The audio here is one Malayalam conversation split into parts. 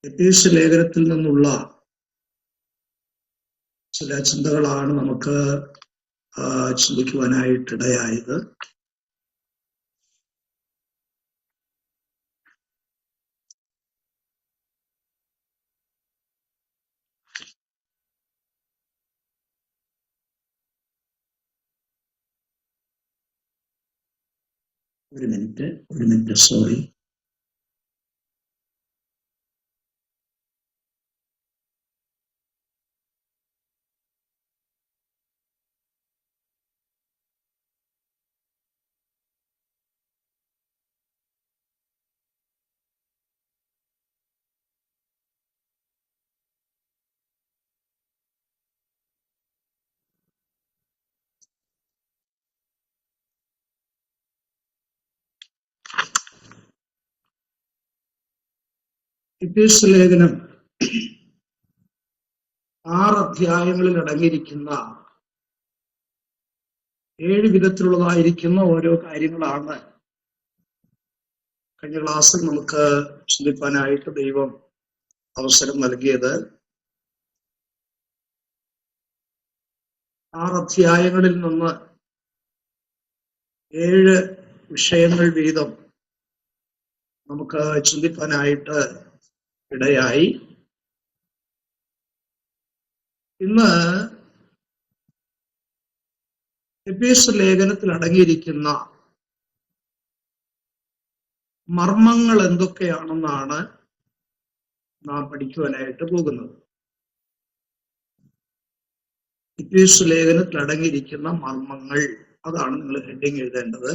എഫേസ്യ ലേഖനത്തിൽ നിന്നുള്ള ചില ചിന്തകളാണ് നമുക്ക് ചിന്തിക്കുവാനായിട്ടിടയായത്. ഒരു മിനിറ്റ് സോറി. എഫേസ്യ ലേഖനം 6 അധ്യായങ്ങളിൽ അടങ്ങിയിരിക്കുന്ന 7 വിധത്തിലുള്ളതായിരിക്കുന്ന ഓരോ കാര്യങ്ങളാണ് കഴിഞ്ഞ ക്ലാസ്സിൽ നമുക്ക് ചിന്തിപ്പാനായിട്ട് ദൈവം അവസരം നൽകിയത്. 6 അധ്യായങ്ങളിൽ നിന്ന് 7 വിഷയങ്ങൾ വീതം നമുക്ക് ചിന്തിപ്പാനായിട്ട് ഇടയായി. ഇന്ന് എഫേസ്യ ലേഖനത്തിൽ അടങ്ങിയിരിക്കുന്ന മർമ്മങ്ങൾ എന്തൊക്കെയാണെന്നാണ് നാം പഠിക്കുവാനായിട്ട് പോകുന്നത്. എഫേസ്യ ലേഖനത്തിൽ അടങ്ങിയിരിക്കുന്ന മർമ്മങ്ങൾ, അതാണ് നിങ്ങൾ ഹെഡിങ് എഴുതേണ്ടത്.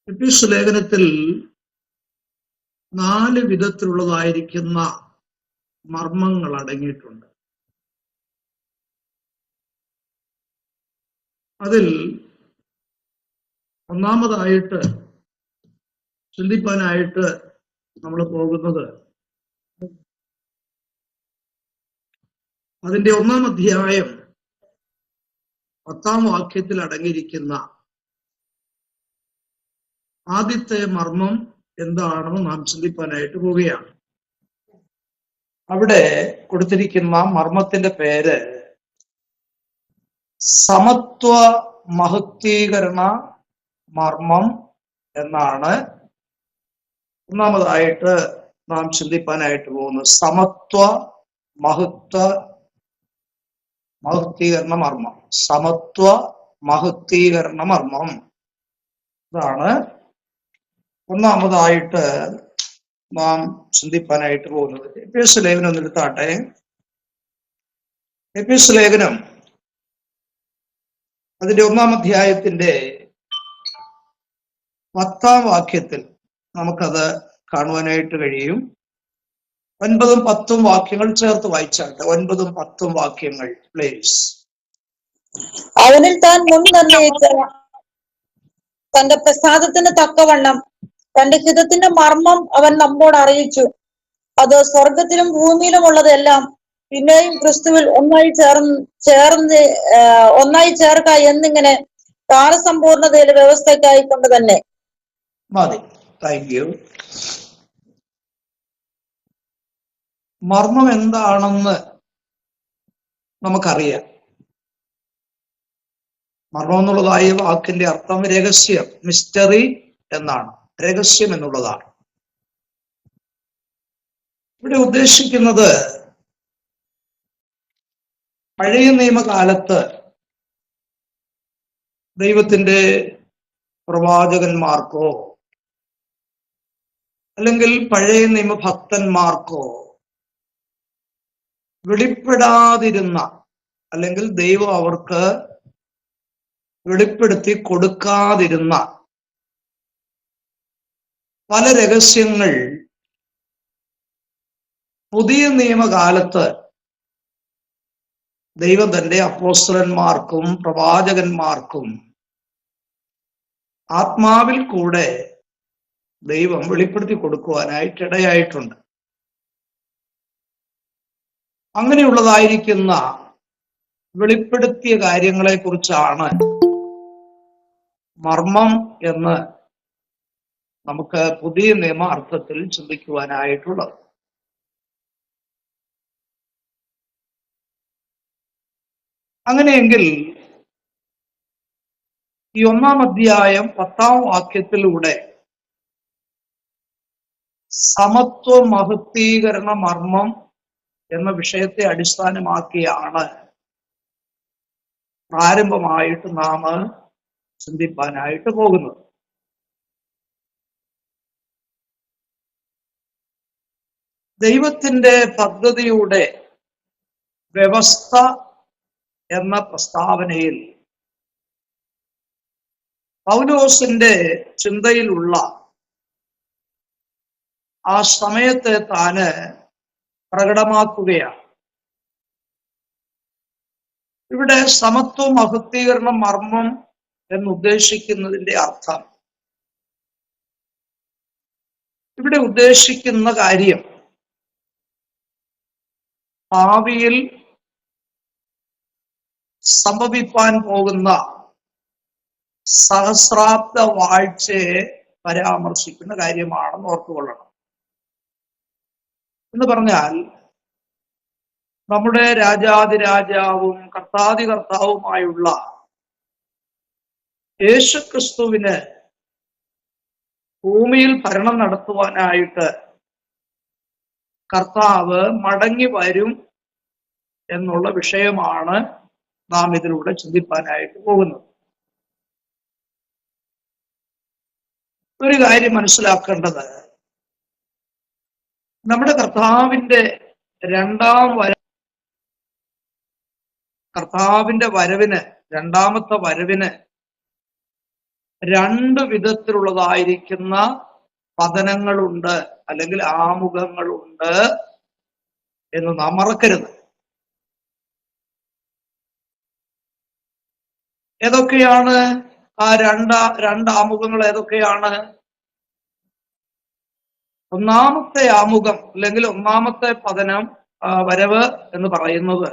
എഫേസ്യ ലേഖനത്തിൽ 4 വിധത്തിലുള്ളതായിരിക്കുന്ന മർമ്മങ്ങൾ അടങ്ങിയിട്ടുണ്ട്. അതിൽ ഒന്നാമതായിട്ട് ചിന്തിപ്പാനായിട്ട് നമ്മൾ പോകുന്നത് അതിന്റെ 1-ാം അധ്യായം 10-ാം വാക്യത്തിൽ അടങ്ങിയിരിക്കുന്ന ആദ്യത്തെ മർമ്മം എന്താണെന്ന് നാം ചിന്തിപ്പാനായിട്ട് പോവുകയാണ്. അവിടെ കൊടുത്തിരിക്കുന്ന മർമ്മത്തിന്റെ പേര് സമത്വ മഹത്വീകരണ മർമ്മം എന്നാണ്. ഒന്നാമതായിട്ട് നാം ചിന്തിപ്പാനായിട്ട് പോകുന്നത് സമത്വ മഹത്വീകരണ മർമ്മം. സമത്വ മഹത്വീകരണ മർമ്മം, ഇതാണ് ഒന്നാമതായിട്ട് നാം ചിന്തിപ്പാനായിട്ട് പോകുന്നത്. എഫേസ്യ ലേഖനം ഒന്ന് എടുത്താട്ടെ. എഫേസ്യ ലേഖനം അതിന്റെ 1-ാം അധ്യായത്തിന്റെ 10-ാം വാക്യത്തിൽ നമുക്കത് കാണുവാനായിട്ട് കഴിയും. 9-ഉം 10-ഉം വാക്യങ്ങൾ ചേർത്ത് വായിച്ചാട്ടെ. 9-ഉം 10-ഉം വാക്യങ്ങൾ പ്ലീസ്. അവനിൽ താൻ മുൻ നിർണയിച്ച തന്റെ പ്രസാദത്തിന് തക്കവണ്ണം തന്റെ ഹിതത്തിന്റെ മർമ്മം അവൻ നമ്മോട് അറിയിച്ചു. അത് സ്വർഗത്തിലും ഭൂമിയിലും ഉള്ളതെല്ലാം പിന്നെയും ക്രിസ്തുവിൽ ഒന്നായി ചേർക്ക എന്നിങ്ങനെ കാലസമ്പൂർണതയിലെ വ്യവസ്ഥയ്ക്കായി കൊണ്ട് തന്നെ. മതി, താങ്ക് യു. മർമ്മം എന്താണെന്ന് നമുക്കറിയാം. മർമ്മം എന്നുള്ളതായ വാക്കിന്റെ അർത്ഥം രഹസ്യം, മിസ്റ്ററി എന്നാണ്. രഹസ്യം എന്നുള്ളതാണ് ഇവിടെ ഉദ്ദേശിക്കുന്നത്. പഴയ നിയമകാലത്ത് ദൈവത്തിന്റെ പ്രവാചകന്മാർക്കോ അല്ലെങ്കിൽ പഴയ നിയമഭക്തന്മാർക്കോ വെളിപ്പെടാതിരുന്ന, അല്ലെങ്കിൽ ദൈവം അവർക്ക് വെളിപ്പെടുത്തി കൊടുക്കാതിരുന്ന പല രഹസ്യങ്ങൾ പുതിയ നിയമകാലത്ത് ദൈവം തന്റെ അപ്പോസ്തലന്മാർക്കും പ്രവാചകന്മാർക്കും ആത്മാവിൽ കൂടെ ദൈവം വെളിപ്പെടുത്തി കൊടുക്കുവാനായിട്ട് ഇടയായിട്ടുണ്ട്. അങ്ങനെയുള്ളതായിരിക്കുന്ന വെളിപ്പെടുത്തിയ കാര്യങ്ങളെ കുറിച്ചാണ് മർമ്മം എന്ന് നമുക്ക് പുതിയ നിയമ അർത്ഥത്തിൽ ചിന്തിക്കുവാനായിട്ടുള്ളത്. അങ്ങനെയെങ്കിൽ ഈ 1-ാം അധ്യായം 10-ാം വാക്യത്തിലൂടെ സമത്വ മഹത്വീകരണ മർമ്മം എന്ന വിഷയത്തെ അടിസ്ഥാനമാക്കിയാണ് പ്രാരംഭമായിട്ട് നാം ചിന്തിപ്പാനായിട്ട് പോകുന്നത്. ദൈവത്തിന്റെ പദ്ധതിയുടെ വ്യവസ്ഥ എന്ന പ്രസ്താവനയിൽ പൗലോസിന്റെ ചിന്തയിലുള്ള ആ സമയത്തെ താന് പ്രകടമാക്കുകയാണ്. ഇവിടെ സമത്വ മഹത്വീകരണ മർമ്മം എന്നുദ്ദേശിക്കുന്നതിന്റെ അർത്ഥം, ഇവിടെ ഉദ്ദേശിക്കുന്ന കാര്യം ഭാവിയിൽ സംഭവിപ്പാൻ പോകുന്ന സഹസ്രാബ്ദ വാഴ്ചയെ പരാമർശിക്കുന്ന കാര്യമാണെന്ന് ഓർത്തുകൊള്ളണം. എന്ന് പറഞ്ഞാൽ നമ്മുടെ രാജാതിരാജാവും കർത്താതികർത്താവുമായുള്ള യേശുക്രിസ്തുവിന് ഭൂമിയിൽ ഭരണം നടത്തുവാനായിട്ട് കർത്താവ് മടങ്ങി വരും എന്നുള്ള വിഷയമാണ് നാം ഇതിലൂടെ ചിന്തിപ്പാനായിട്ട് പോകുന്നത്. ഒരു കാര്യം മനസ്സിലാക്കേണ്ടത്, നമ്മുടെ കർത്താവിന്റെ രണ്ടാമത്തെ വരവിന് രണ്ട് വിധത്തിലുള്ളതായിരിക്കുന്ന പതനങ്ങളുണ്ട്, അല്ലെങ്കിൽ ആമുഖങ്ങളുണ്ട് എന്ന് നാം മറക്കരുത്. ഏതൊക്കെയാണ് ആ രണ്ടാമുഖങ്ങൾ? ഏതൊക്കെയാണ്? ഒന്നാമത്തെ ആമുഖം അല്ലെങ്കിൽ ഒന്നാമത്തെ വരവ് എന്ന് പറയുന്നത്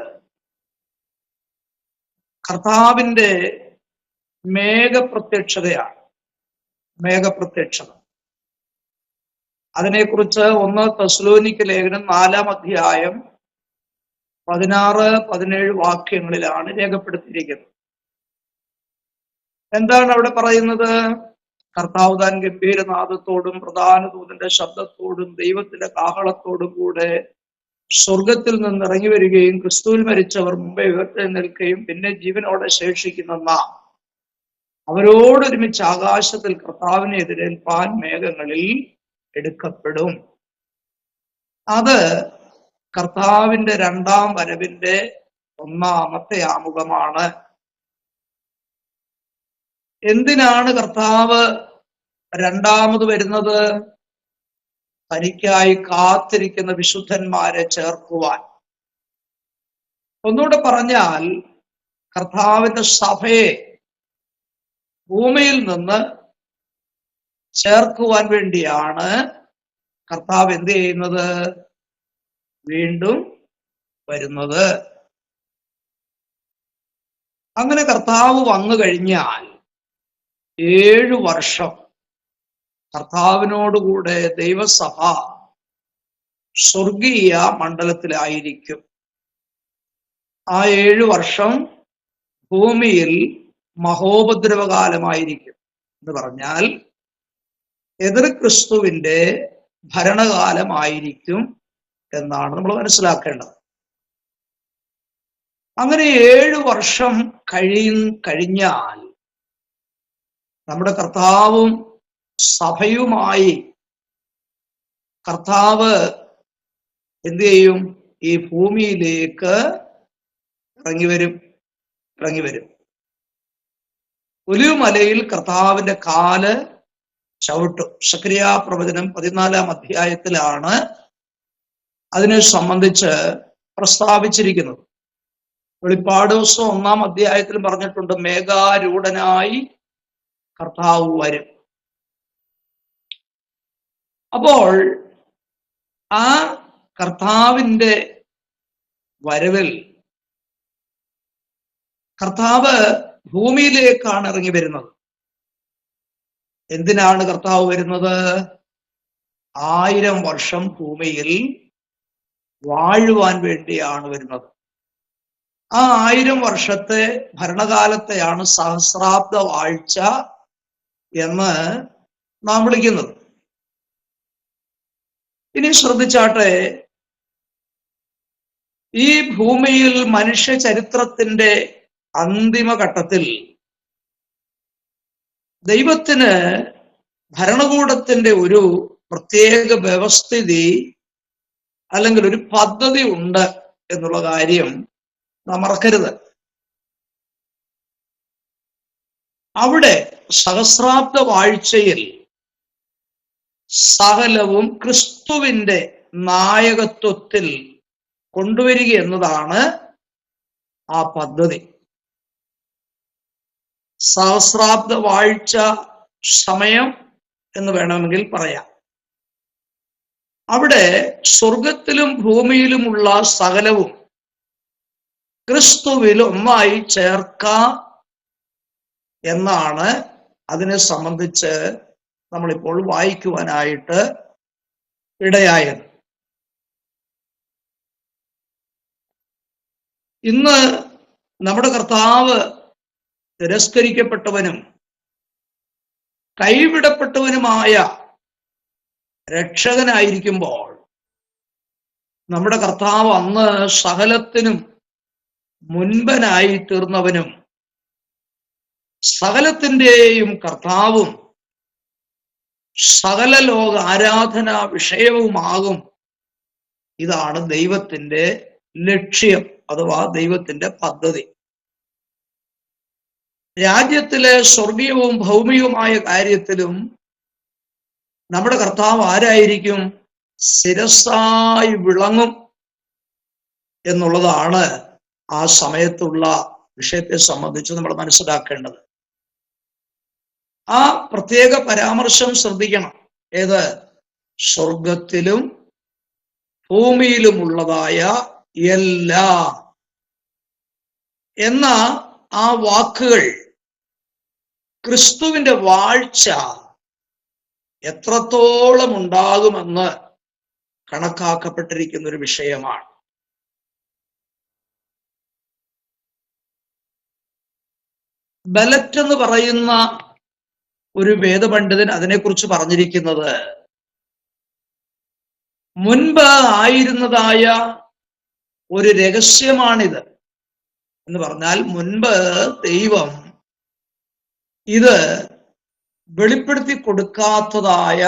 കർത്താവിന്റെ മേഘപ്രത്യക്ഷതയാണ്. മേഘപ്രത്യക്ഷത, അതിനെക്കുറിച്ച് 1 തെസ്സലോനിക്ക ലേഖനം 4-ാം അധ്യായം 16-17 വാക്യങ്ങളിലാണ് രേഖപ്പെടുത്തിയിരിക്കുന്നത്. എന്താണ് അവിടെ പറയുന്നത്? കർത്താവ് താൻ ഗംഭീരനാദത്തോടും പ്രധാന ദൂതന്റെ ശബ്ദത്തോടും ദൈവത്തിന്റെ കാഹളത്തോടും കൂടെ സ്വർഗത്തിൽ നിന്ന് ഇറങ്ങി വരികയും ക്രിസ്തുവിൽ മരിച്ചവർ മുമ്പേ ഉയർത്തെഴുന്നേൽക്കുകയും പിന്നെ ജീവനോടെ ശേഷിക്കുന്ന നാം അവരോടൊരുമിച്ച് ആകാശത്തിൽ കർത്താവിനെ എതിരേൽപ്പാൻ മേഘങ്ങളിൽ എടുക്കപ്പെടും. അത് കർത്താവിന്റെ രണ്ടാം വരവിന്റെ ഒന്നാമത്തെ ആമുഖമാണ്. എന്തിനാണ് കർത്താവ് രണ്ടാമത് വരുന്നത്? തനിക്കായി കാത്തിരിക്കുന്ന വിശുദ്ധന്മാരെ ചേർക്കുവാൻ. ഒന്നുകൂടെ പറഞ്ഞാൽ, കർത്താവിന്റെ സഭയെ ഭൂമിയിൽ നിന്ന് ചേർക്കുവാൻ വേണ്ടിയാണ് കർത്താവ് എന്ത് ചെയ്യുന്നത്? വീണ്ടും വരുന്നത്. അങ്ങനെ കർത്താവ് വന്നു കഴിഞ്ഞാൽ 7 വർഷം കർത്താവിനോടുകൂടെ ദൈവസഭ സ്വർഗീയ മണ്ഡലത്തിലായിരിക്കും. ആ 7 വർഷം ഭൂമിയിൽ മഹോപദ്രവകാലമായിരിക്കും. എന്ന് പറഞ്ഞാൽ എതിർ ക്രിസ്തുവിന്റെ ഭരണകാലമായിരിക്കും എന്നാണ് നമ്മൾ മനസ്സിലാക്കേണ്ടത്. അങ്ങനെ 7 വർഷം കഴിഞ്ഞാൽ നമ്മുടെ കർത്താവും സഭയുമായി കർത്താവ് എന്ത് ചെയ്യും? ഈ ഭൂമിയിലേക്ക് ഇറങ്ങി വരും. ഒലിവുമലയിൽ കർത്താവിന്റെ കാല് ചവിട്ടും. സക്കറിയ പ്രവചനം 14-ാം അധ്യായത്തിലാണ് അതിനെ സംബന്ധിച്ച് പ്രസ്താവിച്ചിരിക്കുന്നത്. വെളിപ്പാട് പുസ്തകം 1-ാം അധ്യായത്തിൽ പറഞ്ഞിട്ടുണ്ട്, മേഘാരൂഢനായി കർത്താവ് വരും. അപ്പോൾ ആ കർത്താവിന്റെ വരവിൽ കർത്താവ് ഭൂമിയിലേക്കാണ് ഇറങ്ങി വരുന്നത്. എന്തിനാണ് കർത്താവ് വരുന്നത്? 1000 വർഷം ഭൂമിയിൽ വാഴുവാൻ വേണ്ടിയാണ് വരുന്നത്. ആ 1000 വർഷത്തെ ഭരണകാലത്തെയാണ് സഹസ്രാബ്ദ വാഴ്ച എന്ന് നാം വിളിക്കുന്നത്. ഇനി ശ്രദ്ധിച്ചാട്ടെ, ഈ ഭൂമിയിൽ മനുഷ്യ ചരിത്രത്തിന്റെ അന്തിമഘട്ടത്തിൽ ദൈവത്തിന് ഭരണകൂടത്തിന്റെ ഒരു പ്രത്യേക വ്യവസ്ഥിതി അല്ലെങ്കിൽ ഒരു പദ്ധതി ഉണ്ട് എന്നുള്ള കാര്യം നാം മറക്കരുത്. അവിടെ സഹസ്രാബ്ദ വാഴ്ചയിൽ സകലവും ക്രിസ്തുവിന്റെ നായകത്വത്തിൽ കൊണ്ടുവരിക എന്നതാണ് ആ പദ്ധതി. സഹസ്രാബ്ദ വാഴ്ച സമയം എന്ന് വേണമെങ്കിൽ പറയാം. അവിടെ സ്വർഗത്തിലും ഭൂമിയിലുമുള്ള സകലവും ക്രിസ്തുവിൽ ഒന്നായി ചേർക്കാം എന്നാണ് അതിനെ സംബന്ധിച്ച് നമ്മളിപ്പോൾ വായിക്കുവാനായിട്ട് ഇടയായത്. ഇന്ന് നമ്മുടെ കർത്താവ് തിരസ്കരിക്കപ്പെട്ടവനും കൈവിടപ്പെട്ടവനുമായ രക്ഷകനായിരിക്കുമ്പോൾ നമ്മുടെ കർത്താവ് അന്ന് സകലത്തിനും മുൻപനായി തീർന്നവനും സകലത്തിൻ്റെയും കർത്താവും സകല ലോക ആരാധനാ വിഷയവുമാകും. ഇതാണ് ദൈവത്തിന്റെ ലക്ഷ്യം അഥവാ ദൈവത്തിന്റെ പദ്ധതി. രാജ്യത്തിലെ സ്വർഗീയവും ഭൗമികവുമായ കാര്യത്തിലും നമ്മുടെ കർത്താവ് ആരായിരിക്കും? ശിരസ്സായി വിളങ്ങും എന്നുള്ളതാണ് ആ സമയത്തുള്ള വിഷയത്തെ സംബന്ധിച്ച് നമ്മൾ മനസ്സിലാക്കേണ്ടത്. ആ പ്രത്യേക പരാമർശം ശ്രദ്ധിക്കണം. ഏത്? സ്വർഗത്തിലും ഭൂമിയിലുമുള്ളതായ എല്ലാം എന്ന ആ വാക്കുകൾ ക്രിസ്തുവിന്റെ വാഴ്ച എത്രത്തോളം ഉണ്ടാകുമെന്ന് കണക്കാക്കപ്പെട്ടിരിക്കുന്ന ഒരു വിഷയമാണ്. ബലറ്റ് എന്ന് പറയുന്ന ഒരു വേദപണ്ഡിതൻ അതിനെക്കുറിച്ച് പറഞ്ഞിരിക്കുന്നത്, മുൻപ് ആയിരുന്നതായ ഒരു രഹസ്യമാണിത് എന്ന് പറഞ്ഞാൽ, മുൻപ് ദൈവം ഇത് വെളിപ്പെടുത്തി കൊടുക്കാത്തതായ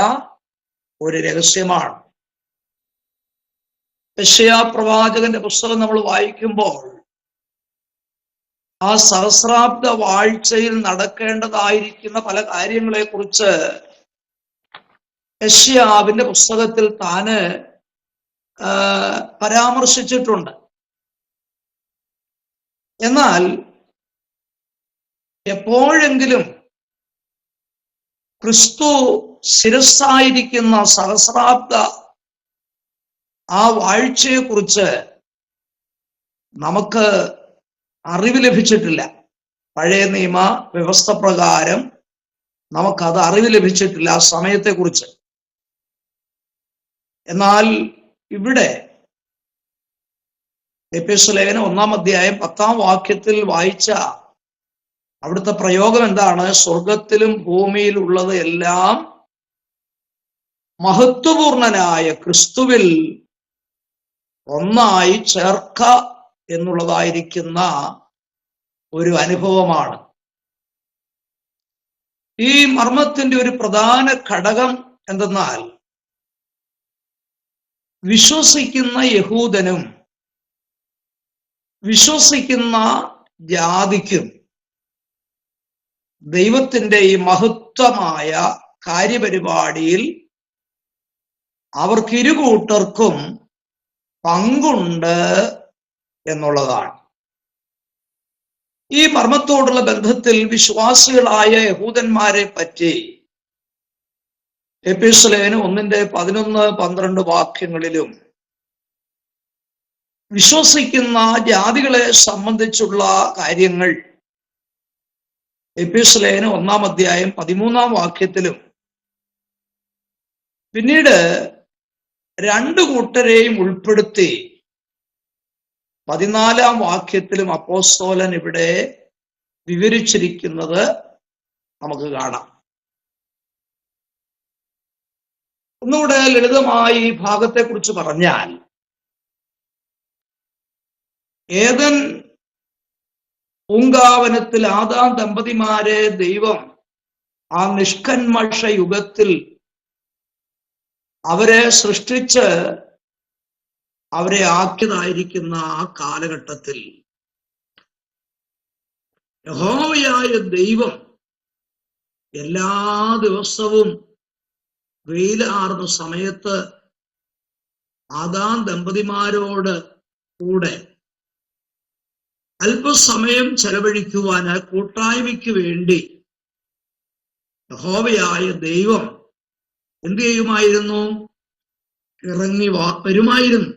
ഒരു രഹസ്യമാണ്. യെശയ്യാ പ്രവാചകന്റെ പുസ്തകം നമ്മൾ വായിക്കുമ്പോൾ ആ സഹസ്രാബ്ദ വാഴ്ചയിൽ നടക്കേണ്ടതായിരിക്കുന്ന പല കാര്യങ്ങളെ കുറിച്ച് യെശയ്യാവിന്റെ പുസ്തകത്തിൽ താന് പരാമർശിച്ചിട്ടുണ്ട്. എന്നാൽ എപ്പോഴെങ്കിലും ക്രിസ്തു ശിരസ്സായിരിക്കുന്ന സഹസ്രാബ്ദ ആ വാഴ്ചയെക്കുറിച്ച് നമുക്ക് അറിവ് ലഭിച്ചിട്ടില്ല. പഴയ നിയമ വ്യവസ്ഥ പ്രകാരം നമുക്കത് അറിവ് ലഭിച്ചിട്ടില്ല ആ സമയത്തെക്കുറിച്ച്. എന്നാൽ ഇവിടെ എഫേസ്യ ലേഖനം 1-ാം അധ്യായം 10-ാം വാക്യത്തിൽ വായിച്ച അവിടുത്തെ പ്രയോഗം എന്താണ്? സ്വർഗത്തിലും ഭൂമിയിലുള്ളത് എല്ലാം മഹത്വപൂർണനായ ക്രിസ്തുവിൽ ഒന്നായി ചേർക്ക എന്നുള്ളതായിരിക്കുന്ന ഒരു അനുഭവമാണ്. ഈ മർമ്മത്തിന്റെ ഒരു പ്രധാന ഘടകം എന്തെന്നാൽ, വിശ്വസിക്കുന്ന യഹൂദനും വിശ്വസിക്കുന്ന ജാതിക്കും ദൈവത്തിന്റെ ഈ മഹത്വമായ കാര്യപരിപാടിയിൽ അവർക്കിരുകൂട്ടർക്കും പങ്കുണ്ട് എന്നുള്ളതാണ്. ഈ മർമ്മത്തോടുള്ള ബന്ധത്തിൽ വിശ്വാസികളായ യഹൂദന്മാരെ പറ്റി എഫേസ്യ ലേഖനം 1:11-12 വാക്യങ്ങളിലും വിശ്വസിക്കുന്ന ജാതികളെ സംബന്ധിച്ചുള്ള കാര്യങ്ങൾ എഫെസ്യ ലേഖനം 1-ാം അധ്യായം 13-ാം വാക്യത്തിലും പിന്നീട് രണ്ടു കൂട്ടരെയും ഉൾപ്പെടുത്തി 14-ാം വാക്യത്തിലും അപ്പോസ്തലൻ ഇവിടെ വിവരിച്ചിരിക്കുന്നത് നമുക്ക് കാണാം. ഒന്നുകൂടെ ലളിതമായി ഈ ഭാഗത്തെക്കുറിച്ച് പറഞ്ഞാൽ, ഏദൻ പൂങ്കാവനത്തിൽ ആദാം ദമ്പതിമാരെ ദൈവം ആ നിഷ്കന്മഷ യുഗത്തിൽ അവരെ സൃഷ്ടിച്ച് അവരെ ആക്കിയതായിരിക്കുന്ന ആ കാലഘട്ടത്തിൽ യഹോവയായ ദൈവം എല്ലാ ദിവസവും വെയിലാർന്ന സമയത്ത് ആദാം ദമ്പതിമാരോട് കൂടെ അല്പസമയം ചെലവഴിക്കുവാൻ, കൂട്ടായ്മയ്ക്ക് വേണ്ടി യഹോവയായ ദൈവം എന്ത് ചെയ്യുമായിരുന്നു? ഇറങ്ങി വരുമായിരുന്നു.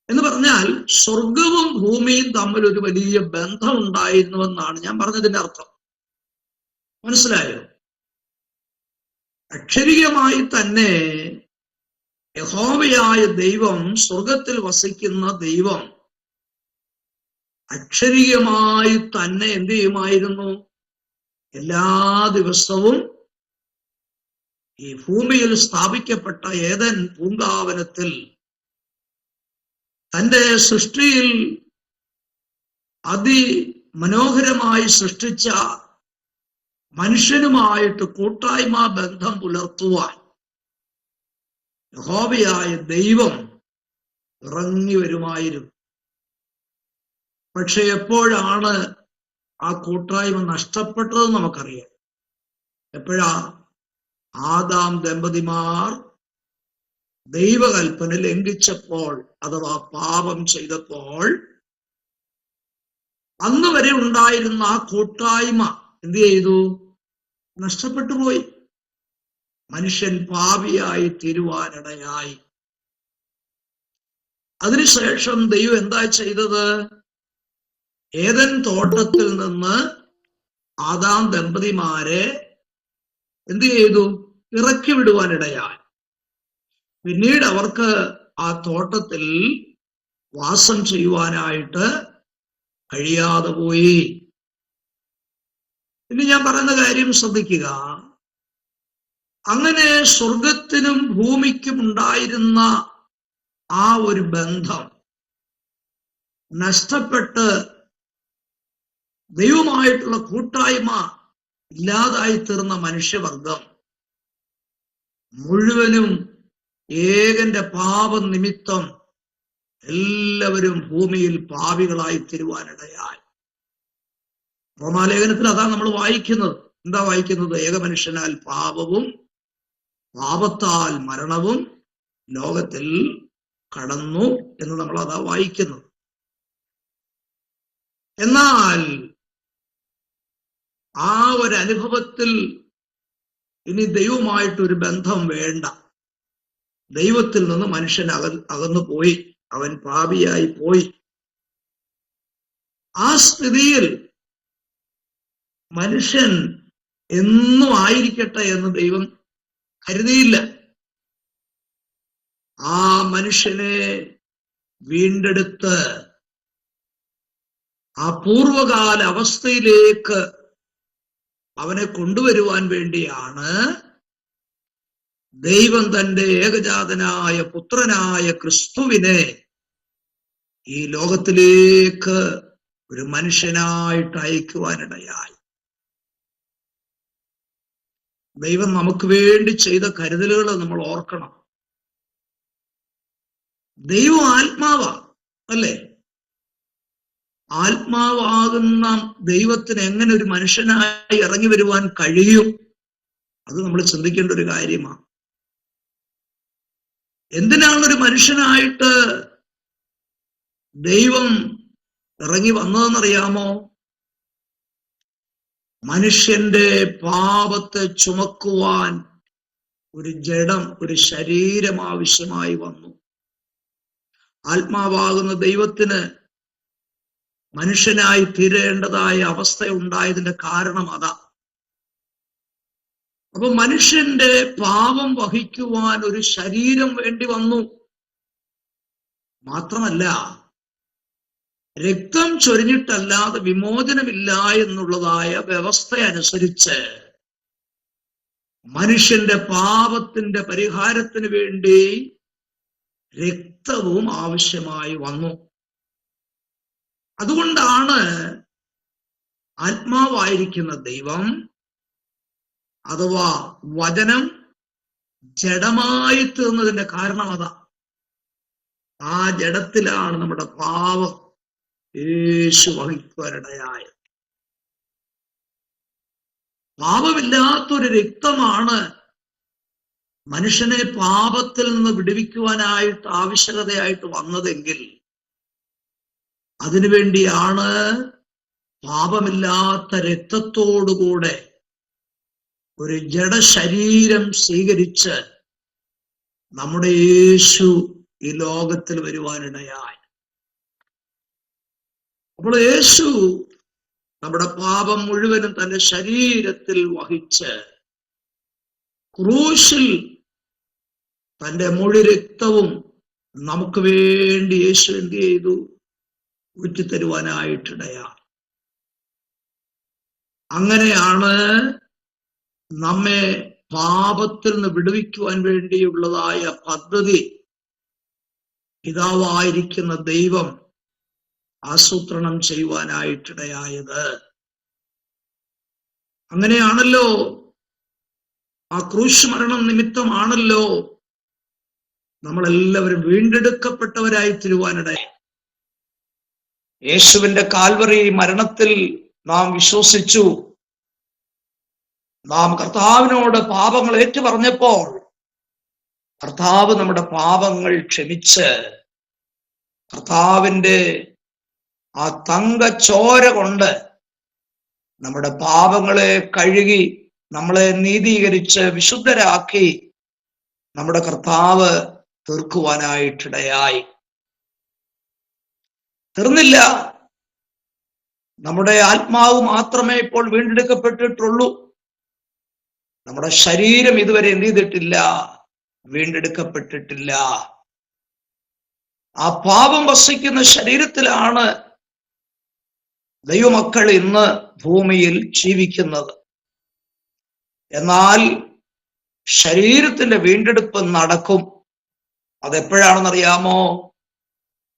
എന്ന് പറഞ്ഞാൽ സ്വർഗവും ഭൂമിയും തമ്മിൽ ഒരു വലിയ ബന്ധം ഉണ്ടായിരുന്നുവെന്നാണ് ഞാൻ പറഞ്ഞതിന്റെ അർത്ഥം. മനസ്സിലായോ? അക്ഷരികമായി തന്നെ യഹോവയായ ദൈവം, സ്വർഗത്തിൽ വസിക്കുന്ന ദൈവം അക്ഷരികമായി തന്നെ എന്ത് ചെയ്യുമായിരുന്നു? എല്ലാ ദിവസവും ഈ ഭൂമിയിൽ സ്ഥാപിക്കപ്പെട്ട ഏദൻ പൂങ്കാവനത്തിൽ തന്റെ സൃഷ്ടിയിൽ അതിമനോഹരമായി സൃഷ്ടിച്ച മനുഷ്യനുമായിട്ട് കൂട്ടായ്മ ബന്ധം പുലർത്തുവാൻ യഹോവയായ ദൈവം ഇറങ്ങി വരുമായിരുന്നു. പക്ഷെ എപ്പോഴാണ് ആ കൂട്ടായ്മ നഷ്ടപ്പെട്ടത് നമുക്കറിയാം. എപ്പോഴാ? ആദാം ദമ്പതിമാർ ദൈവകൽപ്പന ലംഘിച്ചപ്പോൾ, അഥവാ പാപം ചെയ്തപ്പോൾ, അന്ന് വരെ ഉണ്ടായിരുന്ന ആ കൂട്ടായ്മ എന്ത് ചെയ്തു? നഷ്ടപ്പെട്ടു പോയി. മനുഷ്യൻ പാപിയായി തീരുവാനിടയായി. അതിനുശേഷം ദൈവം എന്താ ചെയ്തത്? ഏദൻ തോട്ടത്തിൽ നിന്ന് ആദാം ദമ്പതിമാരെ എന്ത് ചെയ്തു? ഇറക്കി വിടുവാനിടയായി. പിന്നീട് അവർക്ക് ആ തോട്ടത്തിൽ വാസം ചെയ്യുവാനായിട്ട് കഴിയാതെ പോയി. ഇനി ഞാൻ പറയുന്ന കാര്യം ശ്രദ്ധിക്കുക. അങ്ങനെ സ്വർഗത്തിനും ഭൂമിക്കും ഉണ്ടായിരുന്ന ആ ഒരു ബന്ധം നഷ്ടപ്പെട്ട് ദൈവമായിട്ടുള്ള കൂട്ടായ്മ ഇല്ലാതായി തീർന്ന മനുഷ്യവർഗം മുഴുവനും ഏകന്റെ പാപം നിമിത്തം എല്ലാവരും ഭൂമിയിൽ പാപികളായി തീരുവാനിടയായി. റോമാലേഖനത്തിൽ അതാ നമ്മൾ വായിക്കുന്നത്. എന്താ വായിക്കുന്നത്? ഏക മനുഷ്യനാൽ പാപവും പാപത്താൽ മരണവും ലോകത്തിൽ കടന്നു എന്ന് നമ്മൾ അതാ വായിക്കുന്നത്. എന്നാൽ ആ ഒരു അനുഭവത്തിൽ ഇനി ദൈവമായിട്ടൊരു ബന്ധം വേണ്ട. ദൈവത്തിൽ നിന്ന് മനുഷ്യൻ അകന്നു പോയി. അവൻ പാപിയായി പോയി. ആ സ്ഥിതിയിൽ മനുഷ്യൻ എന്നും ആയിരിക്കട്ടെ എന്ന് ദൈവം കരുതിയില്ല. ആ മനുഷ്യനെ വീണ്ടെടുത്ത് ആ പൂർവകാല അവസ്ഥയിലേക്ക് അവനെ കൊണ്ടുവരുവാൻ വേണ്ടിയാണ് ദൈവം തന്റെ ഏകജാതനായ പുത്രനായ ക്രിസ്തുവിനെ ഈ ലോകത്തിലേക്ക് ഒരു മനുഷ്യനായിട്ട് അയക്കുവാനിടയായി. ദൈവം നമുക്ക് വേണ്ടി ചെയ്ത കരുതലുകൾ നമ്മൾ ഓർക്കണം. ദൈവം ആത്മാവാ, അല്ലേ? ആത്മാവാകുന്ന ദൈവത്തിന് എങ്ങനെ ഒരു മനുഷ്യനായി ഇറങ്ങി വരുവാൻ കഴിയും? അത് നമ്മൾ ചിന്തിക്കേണ്ട ഒരു കാര്യമാണ്. എന്തിനാണ് ഒരു മനുഷ്യനായിട്ട് ദൈവം ഇറങ്ങി വന്നതെന്നറിയാമോ? മനുഷ്യന്റെ പാപത്തെ ചുമക്കുവാൻ ഒരു ജഡം, ഒരു ശരീരം ആവശ്യമായി വന്നു. ആത്മാവാകുന്ന ദൈവത്തിന് മനുഷ്യനായി തീരേണ്ടതായ അവസ്ഥ ഉണ്ടായതിന്റെ കാരണം അതാ. അപ്പൊ മനുഷ്യന്റെ പാപം വഹിക്കുവാൻ ഒരു ശരീരം വേണ്ടി വന്നു. മാത്രമല്ല, രക്തം ചൊരിഞ്ഞിട്ടല്ലാതെ വിമോചനമില്ല എന്നുള്ളതായ വ്യവസ്ഥ അനുസരിച്ച് മനുഷ്യന്റെ പാപത്തിന്റെ പരിഹാരത്തിന് വേണ്ടി രക്തവും ആവശ്യമായി വന്നു. അതുകൊണ്ടാണ് ആത്മാവായിരിക്കുന്ന ദൈവം അഥവാ വചനം ജഡമായി തീർന്നതിന്റെ കാരണം അതാ. ആ ജഡത്തിലാണ് നമ്മുടെ പാപം യേശു വഹിക്കുവാനിടയായത്. പാപമില്ലാത്തൊരു രക്തമാണ് മനുഷ്യനെ പാപത്തിൽ നിന്ന് വിടുവിക്കുവാനായിട്ട് ആവശ്യകതയായിട്ട് വന്നതെങ്കിൽ അതിനുവേണ്ടിയാണ് പാപമില്ലാത്ത രക്തത്തോടുകൂടെ ഒരു ജഡശരീരം സ്വീകരിച്ച് നമ്മുടെ യേശു ഈ ലോകത്തിൽ വരുവാനിടയായി. അപ്പോൾ യേശു നമ്മുടെ പാപം മുഴുവനും തന്റെ ശരീരത്തിൽ വഹിച്ച് ക്രൂശിൽ തന്റെ മുഴു രക്തവും നമുക്ക് വേണ്ടി യേശു എന്ത് ചെയ്തു? ഊറ്റിത്തരുവാനായിട്ടിടയാണ്. അങ്ങനെയാണ് നമ്മെ പാപത്തിൽ നിന്ന് വിടുവിക്കുവാൻ വേണ്ടിയുള്ളതായ പദ്ധതി പിതാവായിരിക്കുന്ന ദൈവം ആസൂത്രണം ചെയ്യുവാനായിട്ടിടയായത്. അങ്ങനെയാണല്ലോ, ആ ക്രൂശ് മരണം നിമിത്തമാണല്ലോ നമ്മളെല്ലാവരും വീണ്ടെടുക്കപ്പെട്ടവരായി തീരുവാനിടയായി. യേശുവിന്റെ കാൽവറി മരണത്തിൽ നാം വിശ്വസിച്ചു. നാം കർത്താവിനോട് പാപങ്ങൾ ഏറ്റുപറഞ്ഞപ്പോൾ കർത്താവ് നമ്മുടെ പാപങ്ങൾ ക്ഷമിച്ച് കർത്താവിന്റെ ആ തങ്കച്ചോര കൊണ്ട് നമ്മുടെ പാപങ്ങളെ കഴുകി നമ്മളെ നീതീകരിച്ച് വിശുദ്ധരാക്കി നമ്മുടെ കർത്താവ് തീർക്കുവാനായിട്ടിടയായി. തീർന്നില്ല. നമ്മുടെ ആത്മാവ് മാത്രമേ ഇപ്പോൾ വീണ്ടെടുക്കപ്പെട്ടിട്ടുള്ളൂ. നമ്മുടെ ശരീരം ഇതുവരെ എന്ത് ചെയ്തിട്ടില്ല? വീണ്ടെടുക്കപ്പെട്ടിട്ടില്ല. ആ പാപം വസിക്കുന്ന ശരീരത്തിലാണ് ദൈവമക്കൾ ഇന്ന് ഭൂമിയിൽ ജീവിക്കുന്നത്. എന്നാൽ ശരീരത്തിന്റെ വീണ്ടെടുപ്പ് നടക്കും. അതെപ്പോഴാണെന്നറിയാമോ?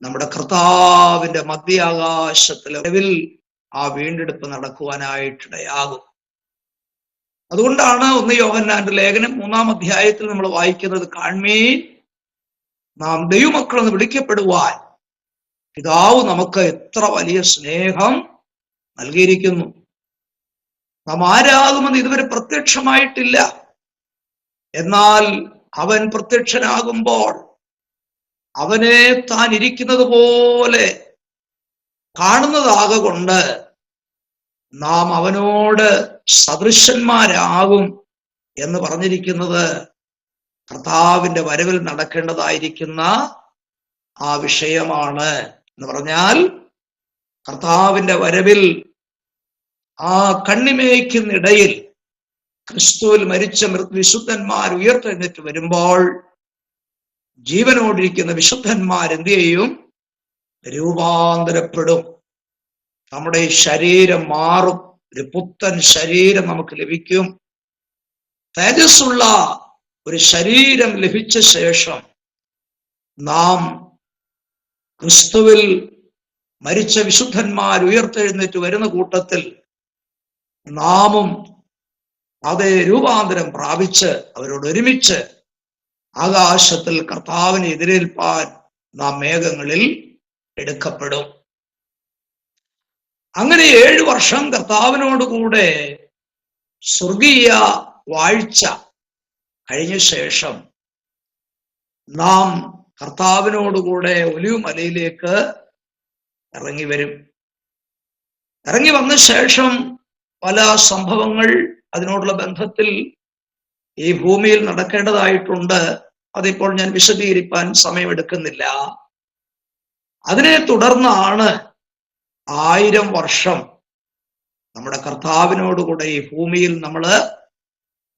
നമ്മുടെ കർത്താവിന്റെ മധ്യാകാശത്തിലെ ആ വീണ്ടെടുപ്പ് നടക്കുവാനായിട്ടിടയാകും. അതുകൊണ്ടാണ് 1 യോഹന്നാന്റെ ലേഖനം 3-ാം അധ്യായത്തിൽ നമ്മൾ വായിക്കുന്നത്, കാൺമീൻ, നാം ദൈവമക്കളെന്ന് വിളിക്കപ്പെടുവാൻ പിതാവ് നമുക്ക് എത്ര വലിയ സ്നേഹം നൽകിയിരിക്കുന്നു. നാം ആരാകുമെന്ന് ഇതുവരെ പ്രത്യക്ഷമായിട്ടില്ല. എന്നാൽ അവൻ പ്രത്യക്ഷനാകുമ്പോൾ അവനെ താൻ ഇരിക്കുന്നത് പോലെ കാണുന്നതാകൊണ്ട് നാം അവനോട് സദൃശന്മാരാകും എന്ന് പറഞ്ഞിരിക്കുന്നത് കർത്താവിന്റെ വരവിൽ നടക്കേണ്ടതായിരിക്കുന്ന ആ വിഷയമാണ്. എന്ന് പറഞ്ഞാൽ കർത്താവിന്റെ വരവിൽ ആ കണ്ണിമയ്ക്കുന്നിടയിൽ ക്രിസ്തുവിൽ മരിച്ച വിശുദ്ധന്മാർ ഉയർത്തെഴുന്നേറ്റ് വരുമ്പോൾ ജീവനോടിരിക്കുന്ന വിശുദ്ധന്മാർ എന്ത് ചെയ്യും? രൂപാന്തരപ്പെടും. നമ്മുടെ ശരീരം മാറും. ഒരു പുത്തൻ ശരീരം നമുക്ക് ലഭിക്കും. തേജസ്സുള്ള ഒരു ശരീരം ലഭിച്ച ശേഷം നാം ക്രിസ്തുവിൽ മരിച്ച വിശുദ്ധന്മാർ ഉയർത്തെഴുന്നേറ്റ് വരുന്ന കൂട്ടത്തിൽ നാമും അതേ രൂപാന്തരം പ്രാപിച്ച് അവരോട് ഒരുമിച്ച് ആകാശത്തിൽ കർത്താവിനെ എതിരേൽപ്പാൻ നാം മേഘങ്ങളിൽ എടുക്കപ്പെടും. അങ്ങനെ 7 വർഷം കർത്താവിനോടുകൂടെ സ്വർഗീയ വാഴ്ച കഴിഞ്ഞ ശേഷം നാം കർത്താവിനോടുകൂടെ ഒലിവുമലയിലേക്ക് ഇറങ്ങി വരും. ഇറങ്ങി വന്ന ശേഷം പല സംഭവങ്ങൾ അതിനോടുള്ള ബന്ധത്തിൽ ഈ ഭൂമിയിൽ നടക്കേണ്ടതായിട്ടുണ്ട്. അതിപ്പോൾ ഞാൻ വിശദീകരിക്കാൻ സമയമെടുക്കുന്നില്ല. അതിനെ തുടർന്നാണ് 1000 വർഷം നമ്മുടെ കർത്താവിനോടുകൂടെ ഈ ഭൂമിയിൽ നമ്മൾ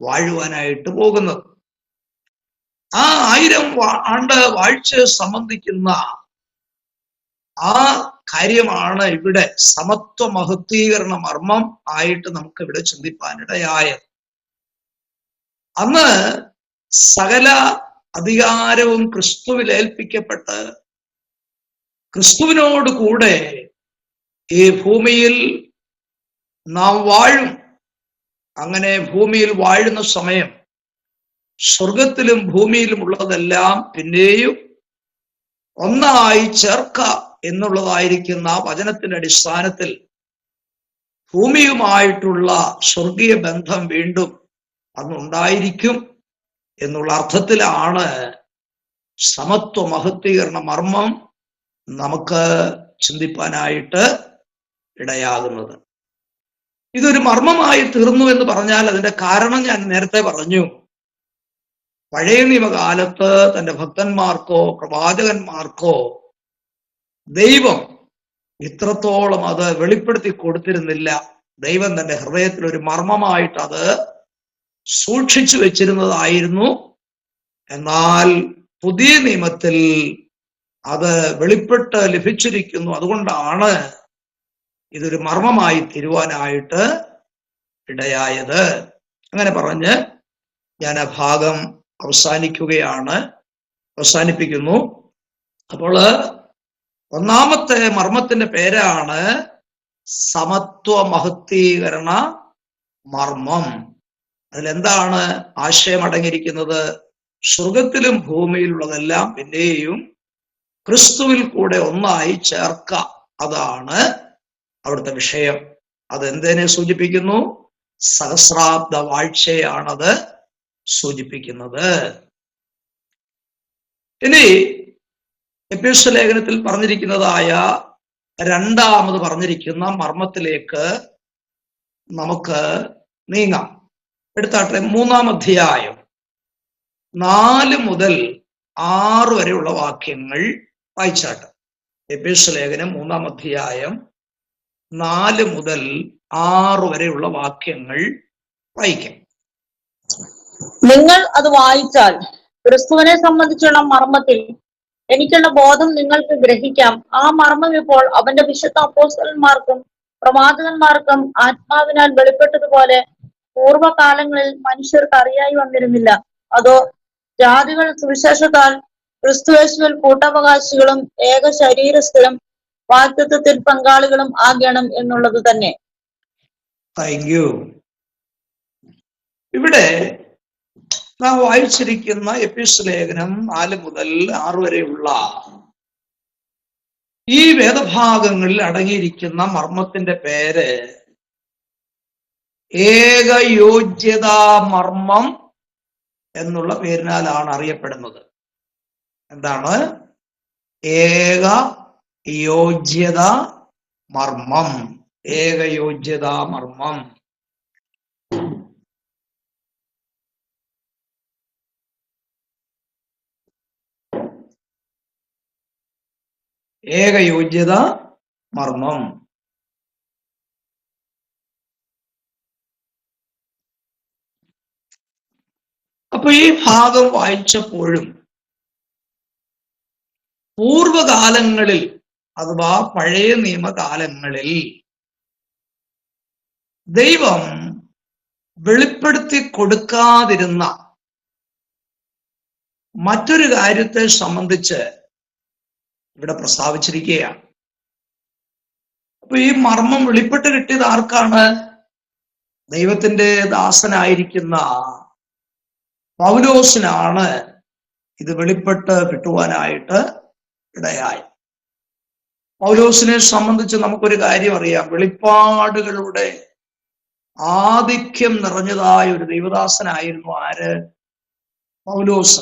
വാഴുവാനായിട്ട് പോകുന്നത്. ആ 1000 ആണ്ട് വാഴ്ചയെ സംബന്ധിക്കുന്ന ആ കാര്യമാണ് ഇവിടെ സമത്വ മഹത്വീകരണ മർമ്മം ആയിട്ട് നമുക്ക് ഇവിടെ ചിന്തിപ്പാനിടയായത്. അന്ന് സകല അധികാരവും ക്രിസ്തുവിൽ ഏൽപ്പിക്കപ്പെട്ട് ക്രിസ്തുവിനോട് കൂടെ ഈ ഭൂമിയിൽ നാം വാഴും. അങ്ങനെ ഭൂമിയിൽ വാഴുന്ന സമയം സ്വർഗത്തിലും ഭൂമിയിലും ഉള്ളതെല്ലാം പിന്നെയും ഒന്നായി ചേർക്ക എന്നുള്ളതായിരിക്കുന്ന വചനത്തിന്റെ അടിസ്ഥാനത്തിൽ ഭൂമിയുമായിട്ടുള്ള സ്വർഗീയ ബന്ധം വീണ്ടും അന്നുണ്ടായിരിക്കും എന്നുള്ള അർത്ഥത്തിലാണ് സമത്വ മഹത്വീകരണ മർമ്മം നമുക്ക് ചിന്തിപ്പാനായിട്ട് ഇടയാകുന്നത്. ഇതൊരു മർമ്മമായി തീർന്നു എന്ന് പറഞ്ഞാൽ അതിന്റെ കാരണം ഞാൻ നേരത്തെ പറഞ്ഞു. പഴയ നിയമകാലത്ത് തന്റെ ഭക്തന്മാർക്കോ പ്രവാചകന്മാർക്കോ ദൈവം ഇത്രത്തോളം അത് വെളിപ്പെടുത്തി കൊടുത്തിരുന്നില്ല. ദൈവം തന്റെ ഹൃദയത്തിൽ ഒരു മർമ്മമായിട്ട് അത് സൂക്ഷിച്ചു വെച്ചിരുന്നതായിരുന്നു. എന്നാൽ പുതിയ നിയമത്തിൽ അത് വെളിപ്പെട്ട് ലഭിച്ചിരിക്കുന്നു. അതുകൊണ്ടാണ് ഇതൊരു മർമ്മമായി തീരുവാനായിട്ട് ഇടയായത്. അങ്ങനെ പറഞ്ഞ് ഞാൻ ആ ഭാഗം അവസാനിപ്പിക്കുന്നു. അപ്പോൾ ഒന്നാമത്തെ മർമ്മത്തിന്റെ പേരാണ് സമത്വ മഹത്വീകരണ മർമ്മം. അതിലെന്താണ് ആശയം അടങ്ങിയിരിക്കുന്നത്? സ്വർഗത്തിലും ഭൂമിയിലുള്ളതെല്ലാം പിന്നെയും ക്രിസ്തുവിൽ കൂടെ ഒന്നായി ചേർക്ക. അതാണ് അവിടുത്തെ വിഷയം. അതെന്തിനെ സൂചിപ്പിക്കുന്നു? സഹസ്രാബ്ദ വാഴ്ചയാണത് സൂചിപ്പിക്കുന്നത്. ഇനി എഫേസ്യ ലേഖനത്തിൽ പറഞ്ഞിരിക്കുന്നതായ രണ്ടാമത് പറഞ്ഞിരിക്കുന്ന മർമ്മത്തിലേക്ക് നമുക്ക് നീങ്ങാം. എടുത്താട്ടെ, 3-ാം അധ്യായം 4 മുതൽ 6 വരെയുള്ള വാക്യങ്ങൾ വായിച്ചാട്ടെ. എഫേസ്യ ലേഖനം 3-ാം അധ്യായം 4 മുതൽ 6 വരെയുള്ള വാക്യങ്ങൾ വായിക്കാം. നിങ്ങൾ അത് വായിച്ചാൽ ക്രിസ്തുവിനെ സംബന്ധിച്ചുള്ള മർമ്മത്തിൽ എനിക്കുള്ള ബോധം നിങ്ങൾക്ക് ഗ്രഹിക്കാം. ആ മർമ്മം ഇപ്പോൾ അവന്റെ വിശുദ്ധ അപ്പോസ്തലന്മാർക്കും പ്രവാചകന്മാർക്കും ആത്മാവിനാൽ വെളിപ്പെട്ടതുപോലെ പൂർവ്വകാലങ്ങളിൽ മനുഷ്യർക്ക് അറിയായി വന്നിരുന്നില്ല. അതോ ജാതികൾ സുവിശേഷത്താൽ ക്രിസ്തുയേശുവിൽ കൂട്ടവകാശികളും ഏക ശരീരസ്ഥരും വാഗ്ദത്തത്തിൽ പങ്കാളികളും ആകണം എന്നുള്ളത് തന്നെ. Thank you. ഇവിടെ നാം വായിച്ചിരിക്കുന്ന എഫേസ്യ ലേഖനം 4 മുതൽ 6 വരെയുള്ള ഈ വേദഭാഗങ്ങളിൽ അടങ്ങിയിരിക്കുന്ന മർമ്മത്തിന്റെ പേര് ഏകയോഗ്യതാ മർമ്മം എന്നുള്ള പേരിനാലാണ് അറിയപ്പെടുന്നത്. എന്താണ്? ഏകയോഗ്യത മർമ്മം. ഏകയോഗ്യതാ മർമ്മം. ഏകയോഗ്യത മർമ്മം. അപ്പൊ ഈ ഭാഗം വായിച്ചപ്പോഴും പൂർവകാലങ്ങളിൽ അഥവാ പഴയ നിയമകാലങ്ങളിൽ ദൈവം വെളിപ്പെടുത്തി കൊടുക്കാതിരുന്ന മറ്റൊരു കാര്യത്തെ സംബന്ധിച്ച് ഇവിടെ പ്രസ്താവിച്ചിരിക്കുകയാണ്. അപ്പൊ ഈ മർമ്മം വെളിപ്പെട്ട് കിട്ടിയത് ആർക്കാണ്? ദൈവത്തിന്റെ ദാസനായിരിക്കുന്ന പൗലോസിനാണ് ഇത് വെളിപ്പെട്ട് കിട്ടുവാനായിട്ട് ഇടയായി. പൗലോസിനെ സംബന്ധിച്ച് നമുക്കൊരു കാര്യം അറിയാം. വെളിപ്പാടുകളുടെ ആധിക്യം നിറഞ്ഞതായ ഒരു ദൈവദാസനായിരുന്നു ആര്? പൗലോസ്.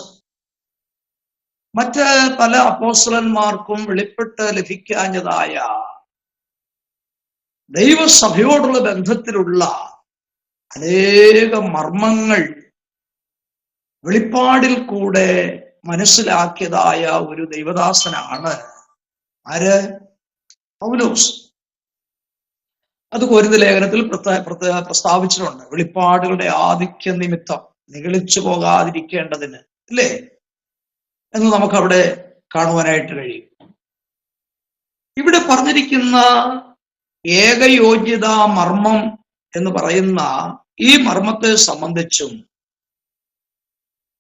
മറ്റ് പല അപ്പോസ്തലന്മാർക്കും വെളിപ്പെട്ട് ലഭിക്കാഞ്ഞതായ ദൈവസഭയോടുള്ള ബന്ധത്തിലുള്ള അനേകം മർമ്മങ്ങൾ വെളിപ്പാടിൽ കൂടെ മനസ്സിലാക്കിയതായ ഒരു ദൈവദാസനാണ് ആര്? പൗലോസ്. അത് കൊരിന്ത് ലേഖനത്തിൽ പ്രസ്താവിച്ചിട്ടുണ്ട്. വെളിപ്പാടുകളുടെ ആധിക്യ നിമിത്തം നിഗളിച്ചു പോകാതിരിക്കേണ്ടതിന്, അല്ലേ എന്ന് നമുക്കവിടെ കാണുവാനായിട്ട് കഴിയും. ഇവിടെ പറഞ്ഞിരിക്കുന്ന ഏകയോഗ്യതാ മർമ്മം എന്ന് പറയുന്ന ഈ മർമ്മത്തെ സംബന്ധിച്ചും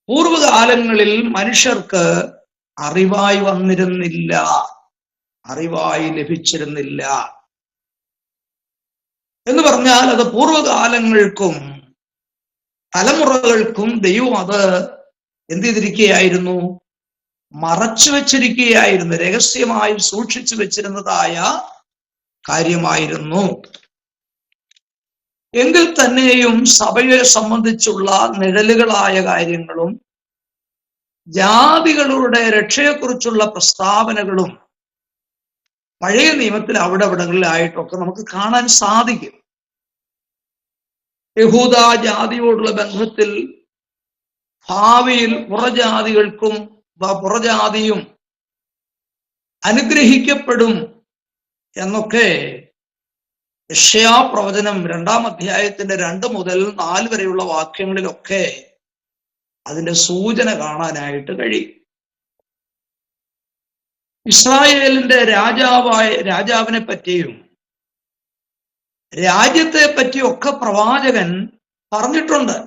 പൂർവകാലങ്ങളിൽ മനുഷ്യർക്ക് അറിവായി വന്നിരുന്നില്ല, അറിവായി ലഭിച്ചിരുന്നില്ല എന്ന് പറഞ്ഞാൽ അത് പൂർവകാലങ്ങൾക്കും തലമുറകൾക്കും ദൈവം അത് എന്ത് ചെയ്തിരിക്കുകയായിരുന്നു? മറച്ചു വെച്ചിരിക്കുകയായിരുന്നു, രഹസ്യമായി സൂക്ഷിച്ചു വെച്ചിരുന്നതായ കാര്യമായിരുന്നു. എങ്കിൽ തന്നെയും സഭയെ സംബന്ധിച്ചുള്ള നിഴലുകളായ കാര്യങ്ങളും ജാതികളുടെ രക്ഷയെക്കുറിച്ചുള്ള പ്രസ്താവനകളും പഴയ നിയമത്തിൽ അവിടെവിടങ്ങളിലായിട്ടൊക്കെ നമുക്ക് കാണാൻ സാധിക്കും. യഹൂദ ജാതിയോടുള്ള ബന്ധത്തിൽ ഭാവിയിൽ പുറജാതികൾക്കും പുറജാതിയും അനുഗ്രഹിക്കപ്പെടും എന്നൊക്കെ യെശയ്യാ പ്രവചനം 2-ാം അധ്യായത്തിന്റെ 2 മുതൽ 4 വരെയുള്ള വാക്യങ്ങളിലൊക്കെ അതിന്റെ സൂചന കാണാനായിട്ട് കഴിയും. ഇസ്രായേലിന്റെ രാജാവിനെ പറ്റിയും രാജ്യത്തെ പറ്റിയൊക്കെ പ്രവാചകൻ പറഞ്ഞിട്ടുണ്ട്.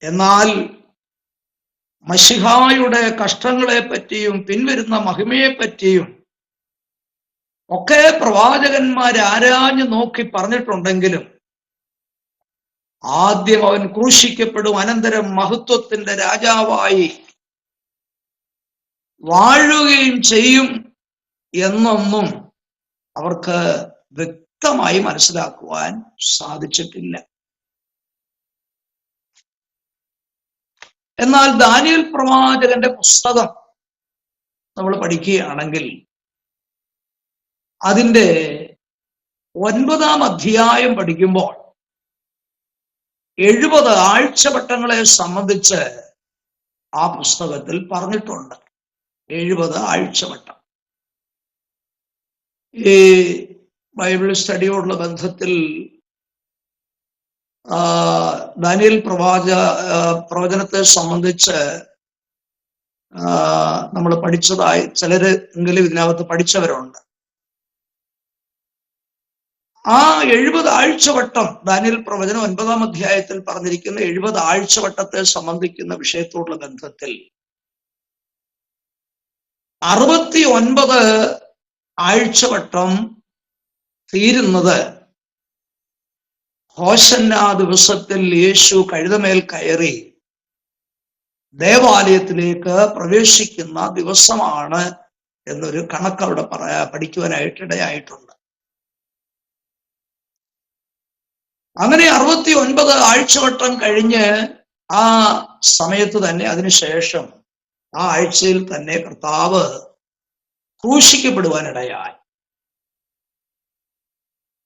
എന്നാൽ മശിഹായുടെ കഷ്ടങ്ങളെ പറ്റിയും പിൻവരുന്ന മഹിമയെ പറ്റിയും ഒക്കെ പ്രവാചകന്മാർ ആരാഞ്ഞു നോക്കി പറഞ്ഞിട്ടുണ്ടെങ്കിലും ആദ്യം അവൻ ക്രൂശിക്കപ്പെടും, അനന്തരം മഹത്വത്തിന്റെ രാജാവായി വാഴുകയും ചെയ്യും എന്നൊന്നും അവർക്ക് വ്യക്തമായി മനസ്സിലാക്കുവാൻ സാധിച്ചിട്ടില്ല. എന്നാൽ ദാനിയേൽ പ്രവാചകന്റെ പുസ്തകം നമ്മൾ പഠിക്കുകയാണെങ്കിൽ അതിന്റെ 9-ാം അധ്യായം പഠിക്കുമ്പോൾ 70 ആഴ്ചവട്ടങ്ങളെ സംബന്ധിച്ച് ആ പുസ്തകത്തിൽ പറഞ്ഞിട്ടുണ്ട്. 70 ആഴ്ചവട്ടം. ഈ ബൈബിൾ സ്റ്റഡിയോടുള്ള ബന്ധത്തിൽ ദാനിയേൽ പ്രവചനത്തെ സംബന്ധിച്ച് നമ്മൾ പഠിച്ചതായി ചിലര് എങ്കിലും ഇതിനകത്ത് പഠിച്ചവരുണ്ട്. ആ 70 ആഴ്ചവട്ടം ദാനിയേൽ പ്രവചനം 9-ാം അധ്യായത്തിൽ പറഞ്ഞിരിക്കുന്ന 70 ആഴ്ചവട്ടത്തെ സംബന്ധിക്കുന്ന വിഷയത്തോടുള്ള ബന്ധത്തിൽ 69 ആഴ്ചവട്ടം തീരുന്നത് ഹോശന്ന ദിവസത്തിൽ യേശു കഴുതമേൽ കയറി ദേവാലയത്തിലേക്ക് പ്രവേശിക്കുന്ന ദിവസമാണ് എന്നൊരു കണക്ക് അവിടെ പഠിക്കുവാനായിട്ട് ഇടയായിട്ടുണ്ട്. അങ്ങനെ 69 ആഴ്ചവട്ടം കഴിഞ്ഞ് ആ സമയത്ത് തന്നെ അതിനുശേഷം ആ ആഴ്ചയിൽ തന്നെ കർത്താവ് ക്രൂശിക്കപ്പെടുവാനിടയായി.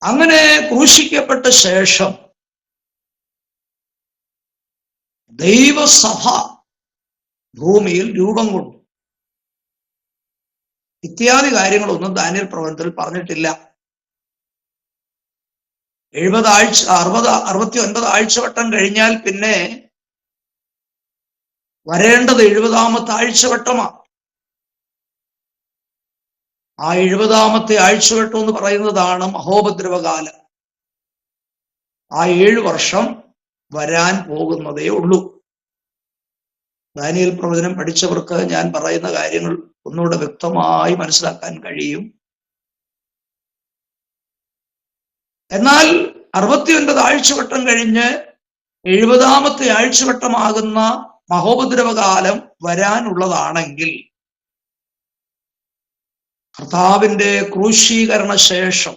അങ്ങനെ ക്രൂശിക്കപ്പെട്ട ശേഷം ദൈവസഭ ഭൂമിയിൽ രൂപം കൊണ്ടു. ഇത്യാദി കാര്യങ്ങളൊന്നും ദാനിയേൽ പ്രവചനത്തിൽ പറഞ്ഞിട്ടില്ല. 69 ആഴ്ചവട്ടം കഴിഞ്ഞാൽ പിന്നെ വരേണ്ടത് 70-ാമത്തെ ആഴ്ചവട്ടമാണ്. ആ 70-ാമത്തെ ആഴ്ചവട്ടം എന്ന് പറയുന്നതാണ് മഹോപദ്രവകാലം. ആ 7 വർഷം വരാൻ പോകുന്നതേ ഉള്ളൂ. ദാനിയേൽ പ്രവചനം പഠിച്ചവർക്ക് ഞാൻ പറയുന്ന കാര്യങ്ങൾ ഒന്നുകൂടെ വ്യക്തമായി മനസ്സിലാക്കാൻ കഴിയും. എന്നാൽ 69 ആഴ്ചവട്ടം കഴിഞ്ഞ് 70-ാമത്തെ ആഴ്ചവട്ടമാകുന്ന മഹോപദ്രവകാലം വരാനുള്ളതാണെങ്കിൽ കർത്താവിന്റെ ക്രൂശീകരണ ശേഷം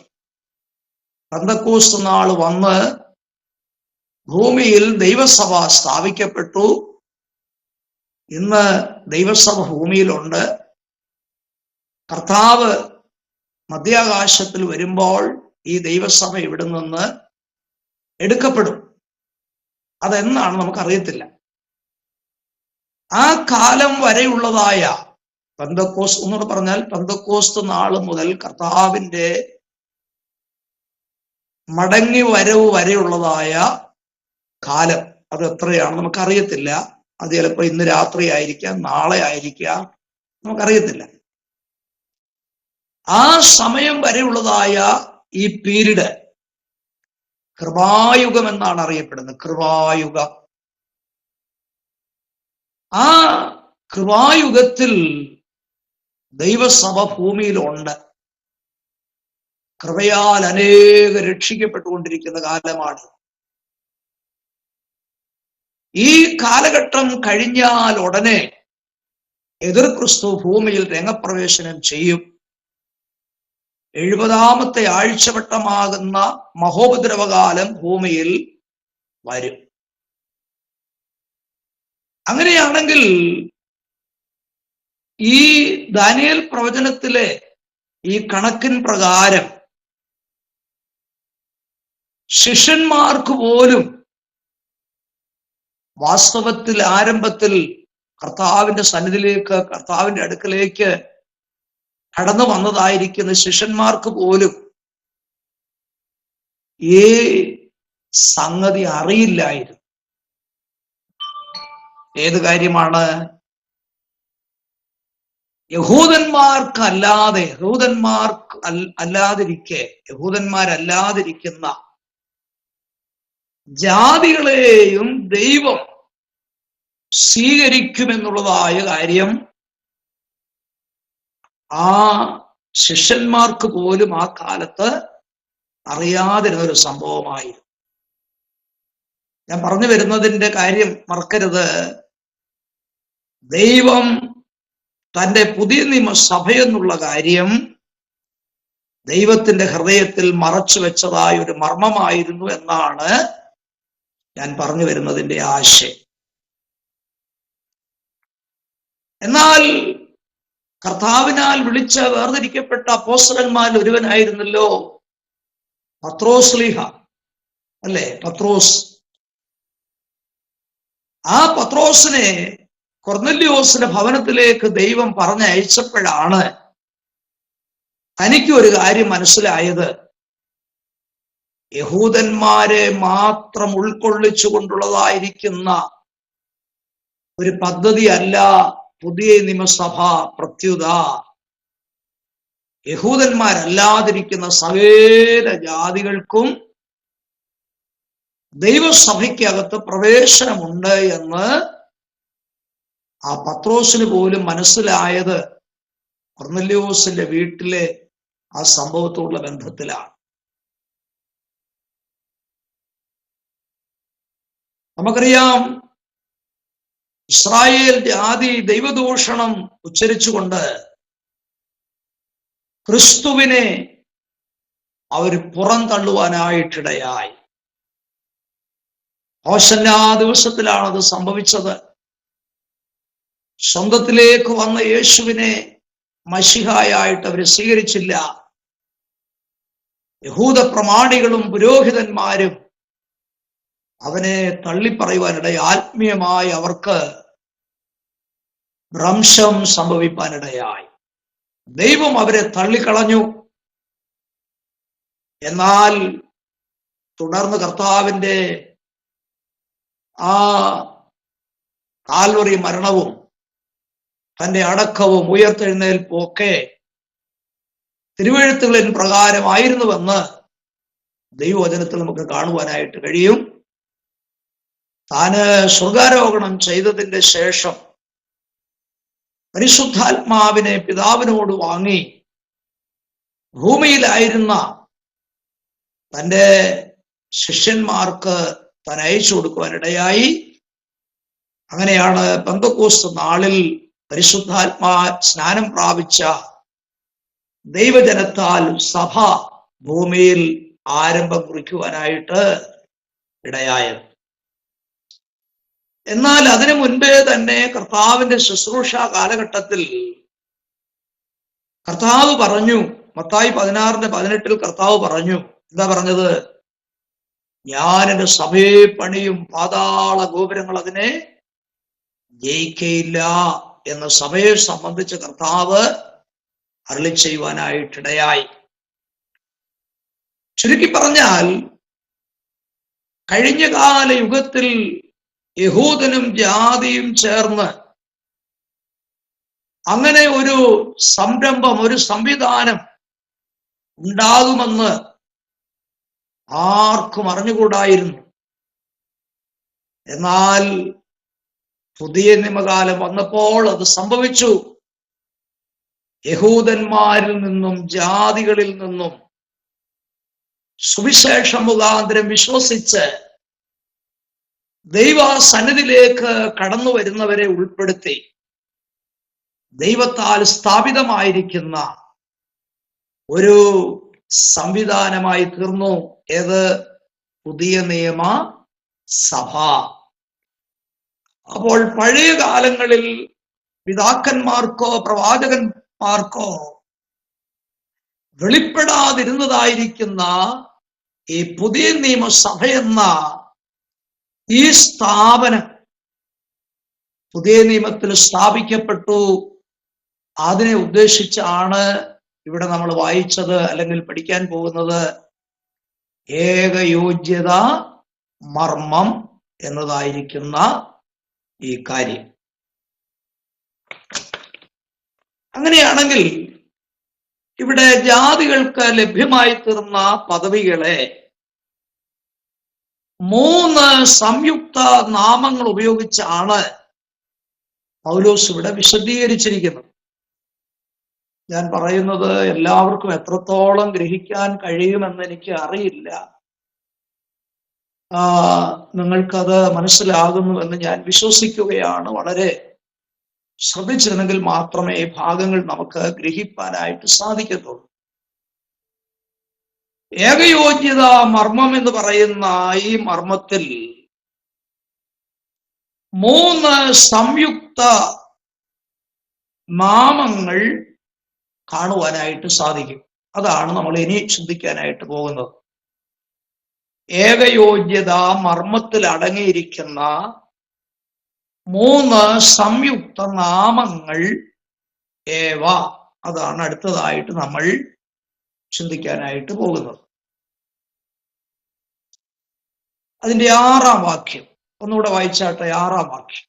പെന്തക്കോസ്ത് നാൾ വന്ന് ഭൂമിയിൽ ദൈവസഭ സ്ഥാപിക്കപ്പെട്ടു. ഇന്ന് ദൈവസഭ ഭൂമിയിലുണ്ട്. കർത്താവ് മധ്യാകാശത്തിൽ വരുമ്പോൾ ഈ ദൈവസഭ ഇവിടെ നിന്ന് എടുക്കപ്പെടും. അതെന്നാണ് നമുക്കറിയത്തില്ല. ആ കാലം വരെയുള്ളതായ പെന്തക്കോസ്ത്, ഒന്നുകൂടെ പറഞ്ഞാൽ പെന്തക്കോസ്ത് നാൾ മുതൽ കർത്താവിന്റെ മടങ്ങി വരവ് വരെയുള്ളതായ കാലം അത് എത്രയാണ് നമുക്കറിയത്തില്ല. അത് ചിലപ്പോൾ ഇന്ന് രാത്രി ആയിരിക്കാം, നാളെ ആയിരിക്കാം, നമുക്കറിയത്തില്ല. ആ സമയം വരെയുള്ളതായ ഈ പീരീഡ് കൃപായുഗം എന്നാണ് അറിയപ്പെടുന്നത്. കൃപായുഗം. ആ കൃപായുഗത്തിൽ ദൈവസഭ ഭൂമിയിലുണ്ട്. കൃപയാൽ അനേകം രക്ഷിക്കപ്പെട്ടുകൊണ്ടിരിക്കുന്ന കാലമാണ്. ഈ കാലഘട്ടം കഴിഞ്ഞാൽ ഉടനെ എതിർ ക്രിസ്തു ഭൂമിയിൽ രംഗപ്രവേശനം ചെയ്യും. 70ാമത്തെ ആഴ്ചവട്ടമാകുന്ന മഹോപദ്രവകാലം ഭൂമിയിൽ വരും. അങ്ങനെയാണെങ്കിൽ ഈ ദാനിയേൽ പ്രവചനത്തിലെ ഈ കണക്കിൻ പ്രകാരം ശിഷ്യന്മാർക്ക് പോലും വാസ്തവത്തിൽ ആരംഭത്തിൽ കർത്താവിന്റെ സന്നിധിയിലേക്ക്, കർത്താവിന്റെ അടുക്കലേക്ക് കടന്നു വന്നതായിരിക്കുന്ന ശിഷ്യന്മാർക്ക് പോലും ഈ സംഗതി അറിയില്ലായിരുന്നു. ഏത് കാര്യമാണ്? യഹൂദന്മാരല്ലാതിരിക്കുന്ന ജാതികളെയും ദൈവം സ്വീകരിക്കുമെന്നുള്ളതായ കാര്യം ആ ശിഷ്യന്മാർക്ക് പോലും ആ കാലത്ത് അറിയാതിരുന്നൊരു സംഭവമായിരുന്നു. ഞാൻ പറഞ്ഞു വരുന്നതിന്റെ കാര്യം മറക്കരുത്. ദൈവം തന്റെ പുതിയ നിയമസഭയെന്നുള്ള കാര്യം ദൈവത്തിന്റെ ഹൃദയത്തിൽ മറച്ചു വെച്ചതായ ഒരു മർമ്മമായിരുന്നു എന്നാണ് ഞാൻ പറഞ്ഞു വരുന്നതിന്റെ ആശയം. എന്നാൽ കർത്താവിനാൽ വിളിച്ച് വേർതിരിക്കപ്പെട്ട അപ്പോസ്തലന്മാരിൽ ഒരുവനായിരുന്നല്ലോ പത്രോസ് ലീഹ, അല്ലേ? പത്രോസ്. ആ പത്രോസിനെ കൊർന്നല്യോസിന്റെ ഭവനത്തിലേക്ക് ദൈവം പറഞ്ഞയച്ചപ്പോഴാണ് തനിക്ക് ഒരു കാര്യം മനസ്സിലായത്. യഹൂദന്മാരെ മാത്രം ഉൾക്കൊള്ളിച്ചുകൊണ്ടുള്ളതായിരിക്കുന്ന ഒരു പദ്ധതി അല്ല പുതിയ നിയമസഭ. പ്രത്യുത യഹൂദന്മാരല്ലാതിരിക്കുന്ന സകല ജാതികൾക്കും ദൈവസഭയ്ക്കകത്ത് പ്രവേശനമുണ്ട് എന്ന് ആ പത്രോസിന് പോലും മനസ്സിലായത് കൊർന്നല്യോസിന്റെ വീട്ടിലെ ആ സംഭവത്തോടുള്ള ബന്ധത്തിലാണ്. നമുക്കറിയാം, ഇസ്രായേൽ ജാതി ദൈവദൂഷണം ഉച്ചരിച്ചുകൊണ്ട് ക്രിസ്തുവിനെ അവർ പുറന്തള്ളുവാനായിട്ടിടയായി. ഹോശന്നാ ദിവസത്തിലാണ് അത് സംഭവിച്ചത്. സ്വന്തത്തിലേക്ക് വന്ന യേശുവിനെ മശിഹായായിട്ട് അവർ സ്വീകരിച്ചില്ല. യഹൂദ പ്രമാണികളും പുരോഹിതന്മാരും അവനെ തള്ളിപ്പറയുവാനിടയായി. ആത്മീയമായി അവർക്ക് ഭ്രംശം സംഭവിപ്പാനിടയായി. ദൈവം അവരെ തള്ളിക്കളഞ്ഞു. എന്നാൽ തുടർന്ന് കർത്താവിന്റെ ആ കാൽവറി മരണവും തന്റെ അടക്കവും ഉയർത്തെഴുന്നേൽപ്പും ഒക്കെ തിരുവെഴുത്തുകളിൻ പ്രകാരമായിരുന്നുവെന്ന് ദൈവവചനത്തിൽ നമുക്ക് കാണുവാനായിട്ട് കഴിയും. താന് സ്വർഗാരോഹണം ചെയ്തതിന്റെ ശേഷം പരിശുദ്ധാത്മാവിനെ പിതാവിനോട് വാങ്ങി ഭൂമിയിലായിരുന്ന തന്റെ ശിഷ്യന്മാർക്ക് താൻ അയച്ചു കൊടുക്കുവാനിടയായി. അങ്ങനെയാണ് പെന്തക്കോസ്ത് നാളിൽ പരിശുദ്ധാത്മാ സ്നാനം പ്രാപിച്ച ദൈവജനത്താൽ സഭ ഭൂമിയിൽ ആരംഭം കുറിക്കുവാനായിട്ട് ഇടയായത്. എന്നാൽ അതിനു മുൻപേ തന്നെ കർത്താവിന്റെ ശുശ്രൂഷ കാലഘട്ടത്തിൽ കർത്താവ് പറഞ്ഞു, മത്തായി 16:18 കർത്താവ് പറഞ്ഞു, എന്താ പറഞ്ഞത്? ഞാൻ എൻ്റെ സഭയെ പണിയും, പാതാള ഗോപുരങ്ങൾ അതിനെ ജയിക്കയില്ല എന്ന സഭയെ സംബന്ധിച്ച് കർത്താവ് അരുളി ചെയ്യുവാനായിട്ടിടയായി. ചുരുക്കി പറഞ്ഞാൽ കഴിഞ്ഞകാല യുഗത്തിൽ യഹൂദനും ജാതിയും ചേർന്ന് അങ്ങനെ ഒരു സംരംഭം, ഒരു സംവിധാനം ഉണ്ടാകുമെന്ന് ആർക്കും അറിഞ്ഞുകൂടായിരുന്നു. എന്നാൽ പുതിയ നിയമകാലം വന്നപ്പോൾ അത് സംഭവിച്ചു. യഹൂദന്മാരിൽ നിന്നും ജാതികളിൽ നിന്നും സുവിശേഷം മുഖാന്തരം വിശ്വസിച്ച് ദൈവസന്നിധിയിലേക്ക് കടന്നു വരുന്നവരെ ഉൾപ്പെടുത്തി ദൈവത്താൽ സ്ഥാപിതമായിരിക്കുന്ന ഒരു സംവിധാനമായി തീർന്നു. ഏത്? പുതിയ നിയമ സഭ. അപ്പോൾ പഴയ കാലങ്ങളിൽ പിതാക്കന്മാർക്കോ പ്രവാചകന്മാർക്കോ വെളിപ്പെടാതിരുന്നതായിരിക്കുന്ന ഈ പുതിയ നിയമസഭ എന്ന ഈ സ്ഥാപനം പുതിയ നിയമത്തിൽ സ്ഥാപിക്കപ്പെട്ടു. അതിനെ ഉദ്ദേശിച്ചാണ് ഇവിടെ നമ്മൾ വായിച്ചത് അല്ലെങ്കിൽ പഠിക്കാൻ പോകുന്നത് ഏകയോഗ്യത മർമ്മം എന്നതായിരിക്കുന്ന ഈ കാര്യം. അങ്ങനെയാണെങ്കിൽ ഇവിടെ ജാതികൾക്ക് ലഭ്യമായി തീർന്ന പദവികളെ 3 സംയുക്ത നാമങ്ങൾ ഉപയോഗിച്ചാണ് പൗലോസ് ഇവിടെ വിശദീകരിച്ചിരിക്കുന്നത്. ഞാൻ പറയുന്നത് എല്ലാവർക്കും എത്രത്തോളം ഗ്രഹിക്കാൻ കഴിയുമെന്ന് എനിക്ക് അറിയില്ല. നിങ്ങൾക്കത് മനസ്സിലാകുന്നുവെന്ന് ഞാൻ വിശ്വസിക്കുകയാണ്. വളരെ ശ്രദ്ധിച്ചിരുന്നെങ്കിൽ മാത്രമേ ഈ ഭാഗങ്ങൾ നമുക്ക് ഗ്രഹിക്കാനായിട്ട് സാധിക്കത്തുള്ളൂ. ഏകയോഗ്യത മർമ്മം എന്ന് പറയുന്ന ഈ മർമ്മത്തിൽ 3 സംയുക്ത നാമങ്ങൾ കാണുവാനായിട്ട് സാധിക്കും. അതാണ് നമ്മൾ ഇനി ചിന്തിക്കാനായിട്ട് പോകുന്നത്. ഏകയോഗ്യത മർമ്മത്തിൽ അടങ്ങിയിരിക്കുന്ന 3 സംയുക്ത നാമങ്ങൾ ഏവ. അതാണ് അടുത്തതായിട്ട് നമ്മൾ ചിന്തിക്കാനായിട്ട് പോകുന്നത്. അതിന്റെ 6-ാം വാക്യം ഒന്നുകൂടെ വായിച്ചാട്ടെ. 6-ാം വാക്യം.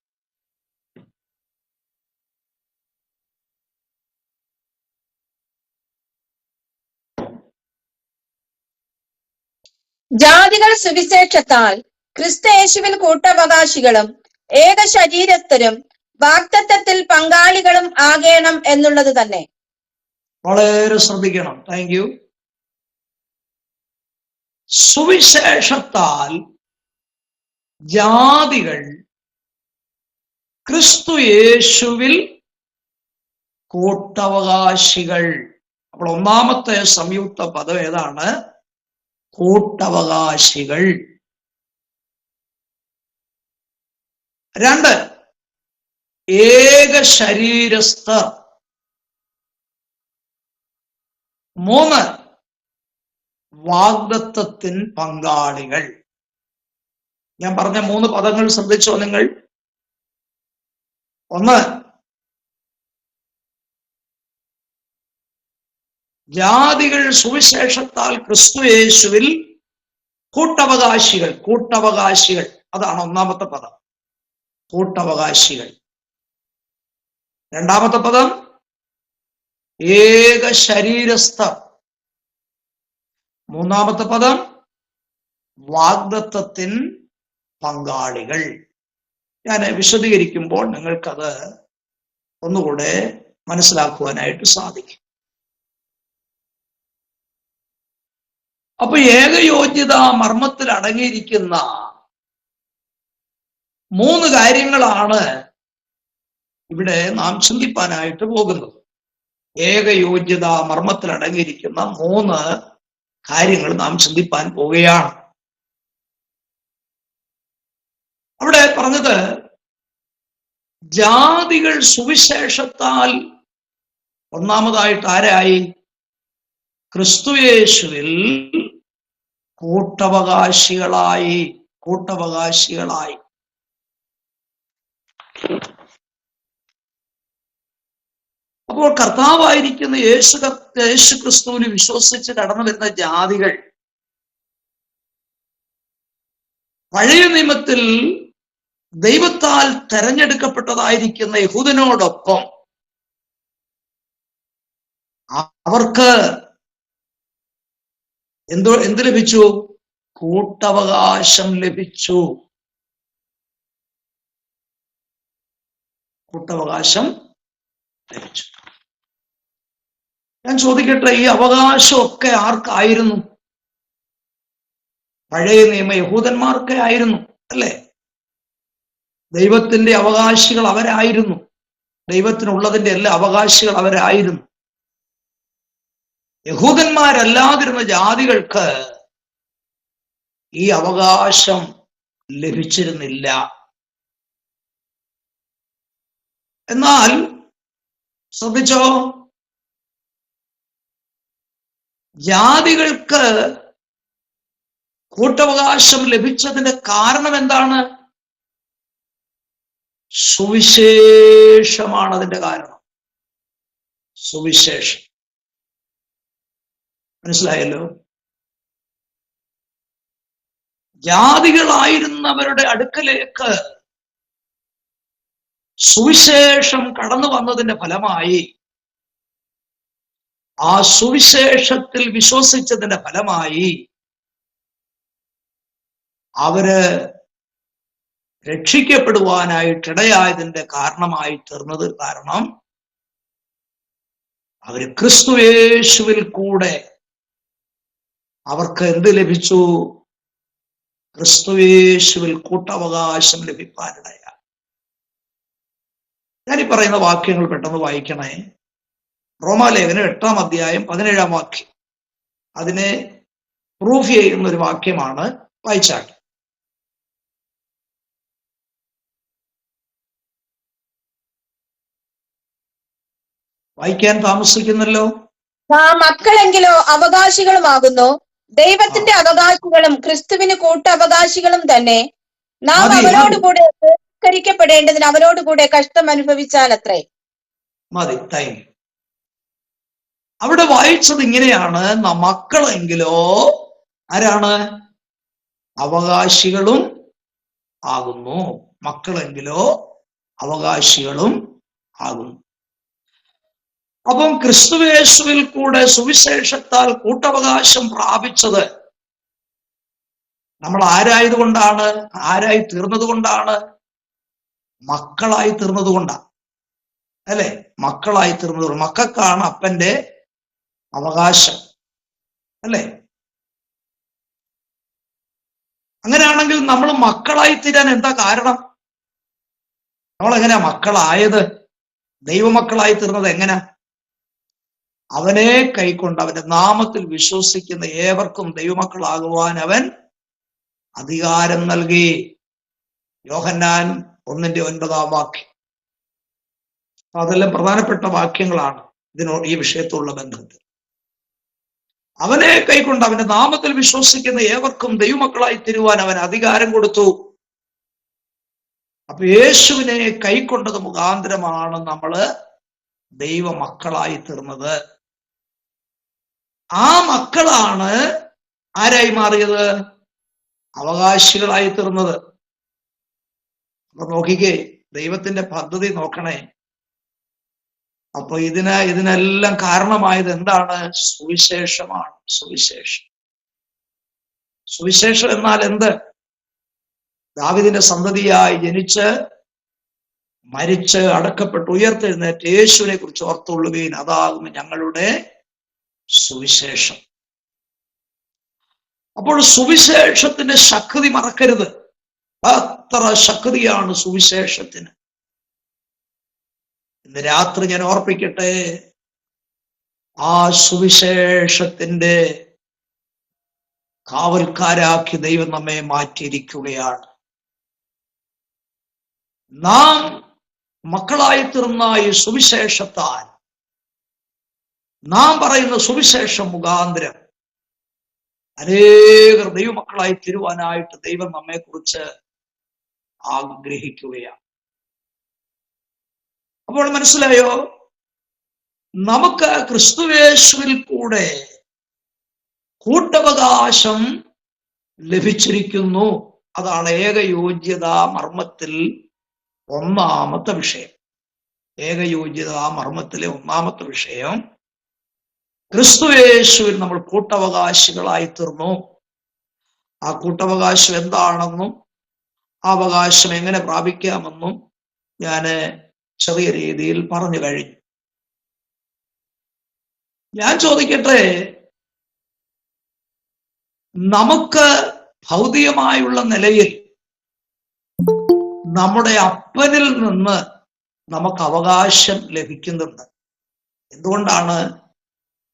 ജാതികൾ സുവിശേഷത്താൽ ക്രിസ്തുയേശുവിൽ കൂട്ടവകാശികളും ഏക ശരീരസ്ഥരും വാഗ്ദത്തത്തിൽ പങ്കാളികളും ആകേണം എന്നുള്ളത് തന്നെ. വളരെ ശ്രദ്ധിക്കണം. Thank you. സുവിശേഷത്താൽ ജാതികൾ ക്രിസ്തുയേശുവിൽ കൂട്ടവകാശികൾ. അപ്പോൾ ഒന്നാമത്തെ സംയുക്ത പദം ഏതാണ്? കൂട്ടവകാശികൾ. 2 ഏക ശരീരസ്ഥർ. 3 വാഗ്ദത്തത്തിൻ പങ്കാളികൾ. ഞാൻ പറഞ്ഞ 3 പദങ്ങൾ ശ്രദ്ധിച്ചോ നിങ്ങൾ? 1 ജാതികൾ സുവിശേഷത്താൽ ക്രിസ്തുയേശുവിൽ കൂട്ടവകാശികൾ. കൂട്ടവകാശികൾ അതാണ് ഒന്നാമത്തെ പദം. കൂട്ടവകാശികൾ. 2-ാമത്തെ പദം ഏക ശരീരസ്ഥർ. 3-ാമത്തെ പദം വാഗ്ദത്തത്തിൻ പങ്കാളികൾ. ഞാൻ വിശദീകരിക്കുമ്പോൾ നിങ്ങൾക്കത് ഒന്നുകൂടെ മനസ്സിലാക്കുവാനായിട്ട് സാധിക്കും. അപ്പൊ ഏകയോഗ്യത മർമ്മത്തിൽ അടങ്ങിയിരിക്കുന്ന 3 കാര്യങ്ങളാണ് ഇവിടെ നാം ചിന്തിപ്പാനായിട്ട് പോകുന്നത്. ഏകയോഗ്യത മർമ്മത്തിൽ അടങ്ങിയിരിക്കുന്ന 3 കാര്യങ്ങൾ നാം ചിന്തിപ്പാൻ പോവുകയാണ്. അവിടെ പറഞ്ഞത് ജാതികൾ സുവിശേഷത്താൽ ഒന്നാമതായിട്ട് ആരായി? ക്രിസ്തുയേശുവിൽ കൂട്ടവകാശികളായി. കൂട്ടവകാശികളായി. അപ്പോൾ കർത്താവായിരിക്കുന്ന യേശു ക്രിസ്തുവിന് വിശ്വസിച്ച് കടന്നു വരുന്ന ജാതികൾ പഴയ നിയമത്തിൽ ദൈവത്താൽ തെരഞ്ഞെടുക്കപ്പെട്ടതായിരിക്കുന്ന യഹൂദനോടൊപ്പം അവർക്ക് എന്ത് ലഭിച്ചു? കൂട്ടവകാശം ലഭിച്ചു. കൂട്ടവകാശം ലഭിച്ചു. ഞാൻ ചോദിക്കട്ടെ, ഈ അവകാശമൊക്കെ ആർക്കായിരുന്നു? പഴയ നിയമ യഹൂദന്മാർക്കേ ആയിരുന്നു, അല്ലേ? ദൈവത്തിന്റെ അവകാശികൾ അവരായിരുന്നു. ദൈവത്തിനുള്ളതിന്റെ എല്ലാ അവകാശികൾ അവരായിരുന്നു. യഹൂദന്മാരല്ലാതിരുന്ന ജാതികൾക്ക് ഈ അവകാശം ലഭിച്ചിരുന്നില്ല. എന്നാൽ ശ്രദ്ധിച്ചോ, ജാതികൾക്ക് കൂട്ടവകാശം ലഭിച്ചതിന്റെ കാരണം എന്താണ്? സുവിശേഷമാണ് അതിന്റെ കാരണം. സുവിശേഷം. മനസ്സിലായല്ലോ? ജാതികളായിരുന്നവരുടെ അടുക്കലേക്ക് സുവിശേഷം കടന്നു വന്നതിന്റെ ഫലമായി, ആ സുവിശേഷത്തിൽ വിശ്വസിച്ചതിന്റെ ഫലമായി അവര് രക്ഷിക്കപ്പെടുവാനായിട്ടിടയായതിന്റെ കാരണമായി തീർന്നത്. കാരണം അവര് ക്രിസ്തുയേശുവിൽ കൂടെ അവർക്ക് എന്ത് ലഭിച്ചു? ക്രിസ്തുയേശുവിൽ കൂട്ടവകാശം ലഭിക്കാനിടയായി. ഞാനീ പറയുന്ന വാക്യങ്ങൾ പെട്ടെന്ന് വായിക്കണേ. റോമാലേഖനം 8-ാം അധ്യായം 17-ാം വാക്യം. അതിനെ പ്രൂഫ് ചെയ്യുന്ന ഒരു വാക്യമാണ്. വായിച്ചാട്ടെ. വായിക്കാൻ താമസിക്കുന്നല്ലോ. മക്കളെങ്കിലോ അവകാശികളുമാകുന്നു, ദൈവത്തിന്റെ അവകാശികളും ക്രിസ്തുവിന് കൂട്ടവകാശികളും തന്നെ. നാം അവനോടുകൂടെ പ്പെടേണ്ടതിന് അവനോടുകൂടെ കഷ്ടം അനുഭവിച്ചാലത്രേ. മതി, ടൈം. അവിടെ വായിച്ചത് ഇങ്ങനെയാണ്: മക്കളെങ്കിലോ ആരാണ്? അവകാശികളും ആകുന്നു. മക്കളെങ്കിലോ അവകാശികളും ആകുന്നു. അപ്പം ക്രിസ്തുയേശുവിൽ കൂടെ സുവിശേഷത്താൽ കൂട്ടവകാശം പ്രാപിച്ചത് നമ്മൾ ആരായതുകൊണ്ടാണ്? ആരായി തീർന്നത് കൊണ്ടാണ്? മക്കളായി തീർന്നത് കൊണ്ടാണ്, അല്ലെ? മക്കളായി തീർന്നത്. മക്കൾക്കാണ് അപ്പന്റെ അവകാശം, അല്ലെ? അങ്ങനെയാണെങ്കിൽ നമ്മൾ മക്കളായി തീരാൻ എന്താ കാരണം? നമ്മളെങ്ങനെയാ മക്കളായത്? ദൈവമക്കളായി തീർന്നത് എങ്ങനാ? അവനെ കൈക്കൊണ്ട് അവന്റെ നാമത്തിൽ വിശ്വസിക്കുന്ന ഏവർക്കും ദൈവമക്കളാകുവാൻ അവൻ അധികാരം നൽകി. യോഹന്നാൻ 1:9 വാക്യം. അതെല്ലാം പ്രധാനപ്പെട്ട വാക്യങ്ങളാണ് ഈ വിഷയത്തുള്ള ബന്ധത്തിൽ. അവനെ കൈക്കൊണ്ട് അവന്റെ നാമത്തിൽ വിശ്വസിക്കുന്ന ഏവർക്കും ദൈവമക്കളായി തീരുവാൻ അവൻ അധികാരം കൊടുത്തു. അപ്പൊ യേശുവിനെ കൈക്കൊണ്ടത് മുഖാന്തരമാണ് നമ്മള് ദൈവമക്കളായി തീർന്നത്. ആ മക്കളാണ് ആരായി മാറിയത്? അവകാശികളായി തീർന്നത്. അപ്പൊ നോക്കിക്കേ, ദൈവത്തിന്റെ പദ്ധതി നോക്കണേ. അപ്പൊ ഇതിനെല്ലാം കാരണമായത് എന്താണ്? സുവിശേഷമാണ്. സുവിശേഷം. സുവിശേഷം എന്നാൽ എന്ത്? ദാവീദിന്റെ സന്തതിയായി ജനിച്ച് മരിച്ച് അടക്കപ്പെട്ട് ഉയർത്തെഴുന്നേറ്റ് യേശുവിനെ കുറിച്ച് ഓർത്തുകൊള്ളുകയും അതാകും ഞങ്ങളുടെ സുവിശേഷം. അപ്പോൾ സുവിശേഷത്തിന്റെ ശക്തി മറക്കരുത്. അത്ര ശക്തിയാണ് സുവിശേഷത്തിന്. ഇന്ന് രാത്രി ഞാൻ ഓർപ്പിക്കട്ടെ, ആ സുവിശേഷത്തിന്റെ കാവൽക്കാരാക്കി ദൈവം നമ്മെ മാറ്റിയിരിക്കുകയാണ്. നാം മക്കളായി തീർന്ന ഈ സുവിശേഷത്താൽ, നാം പറയുന്ന സുവിശേഷം മുഖാന്തരം അനേകർ ദൈവമക്കളായി തീരുവാനായിട്ട് ദൈവം നമ്മെ കുറിച്ച് ആഗ്രഹിക്കുകയാണ്. അപ്പോൾ മനസ്സിലായോ? നമുക്ക് ക്രിസ്തുയേശുവിൽ കൂടെ കൂട്ടവകാശം ലഭിച്ചിരിക്കുന്നു. അതാണ് ഏകയോഗ്യത മർമ്മത്തിൽ ഒന്നാമത്തെ വിഷയം. ഏകയോഗ്യത മർമ്മത്തിലെ ഒന്നാമത്തെ വിഷയം, ക്രിസ്തുയേശുവിൽ നമ്മൾ കൂട്ടവകാശികളായി തീർന്നു. ആ കൂട്ടവകാശം എന്താണെന്നും ആ അവകാശം എങ്ങനെ പ്രാപിക്കാമെന്നും ഞാൻ ചെറിയ രീതിയിൽ പറഞ്ഞു കഴിഞ്ഞു. ഞാൻ ചോദിക്കട്ടെ, നമുക്ക് ഭൗതികമായുള്ള നിലയിൽ നമ്മുടെ അപ്പനിൽ നിന്ന് നമുക്ക് അവകാശം ലഭിക്കുന്നുണ്ട്. എന്തുകൊണ്ടാണ്?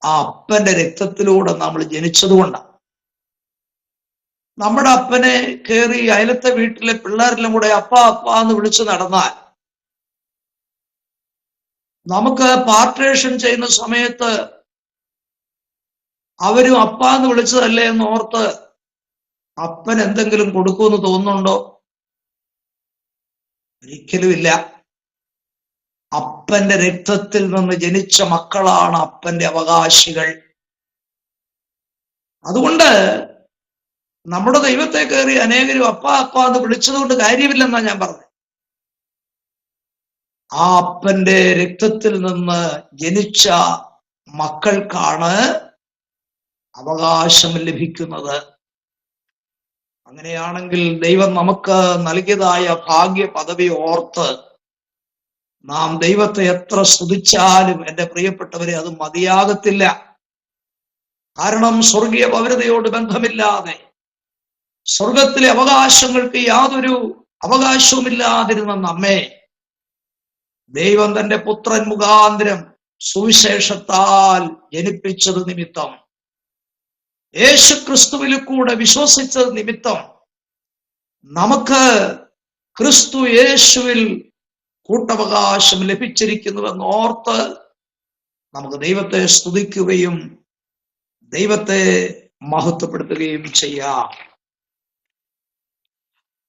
ആ അപ്പന്റെ രക്തത്തിലൂടെ നമ്മൾ ജനിച്ചതുകൊണ്ടാണ്. നമ്മുടെ അപ്പനെ കയറി അയലത്തെ വീട്ടിലെ പിള്ളേരെല്ലാം കൂടെ അപ്പ അപ്പ എന്ന് വിളിച്ചു നടന്നാൽ, നമുക്ക് പാർട്ടേഷൻ ചെയ്യുന്ന സമയത്ത് അവരും അപ്പ എന്ന് വിളിച്ചതല്ലേ എന്ന് ഓർത്ത് അപ്പൻ എന്തെങ്കിലും കൊടുക്കുമെന്ന് തോന്നുന്നുണ്ടോ? ഒരിക്കലുമില്ല. അപ്പന്റെ രക്തത്തിൽ നിന്ന് ജനിച്ച മക്കളാണ് അപ്പന്റെ അവകാശികൾ. അതുകൊണ്ട് നമ്മുടെ ദൈവത്തെ കയറി അനേകരും അപ്പ അപ്പ എന്ന് വിളിച്ചതുകൊണ്ട് കാര്യമില്ലെന്നാ ഞാൻ പറഞ്ഞത്. ആ അപ്പന്റെ രക്തത്തിൽ നിന്ന് ജനിച്ച മക്കൾക്കാണ് അവകാശം ലഭിക്കുന്നത്. അങ്ങനെയാണെങ്കിൽ ദൈവം നമുക്ക് നൽകിയതായ ഭാഗ്യ പദവി ഓർത്ത് നാം ദൈവത്തെ എത്ര സ്തുതിച്ചാലും എൻ്റെ പ്രിയപ്പെട്ടവരെ അത് മതിയാകത്തില്ല. കാരണം സ്വർഗീയ പൗരതയോട് ബന്ധമില്ലാതെ, സ്വർഗത്തിലെ അവകാശങ്ങൾക്ക് യാതൊരു അവകാശവുമില്ലാതിരുന്ന നമ്മെ ദൈവം തന്റെ പുത്രൻ മുഖാന്തരം സുവിശേഷത്താൽ ജനിപ്പിച്ചത് നിമിത്തം, യേശു ക്രിസ്തുവിൽ കൂടെ വിശ്വസിച്ചത് നിമിത്തം നമുക്ക് ക്രിസ്തു യേശുവിൽ കൂട്ടവകാശം ലഭിച്ചിരിക്കുന്നുവെന്ന് ഓർത്ത് നമുക്ക് ദൈവത്തെ സ്തുതിക്കുകയും ദൈവത്തെ മഹത്വപ്പെടുത്തുകയും ചെയ്യാം.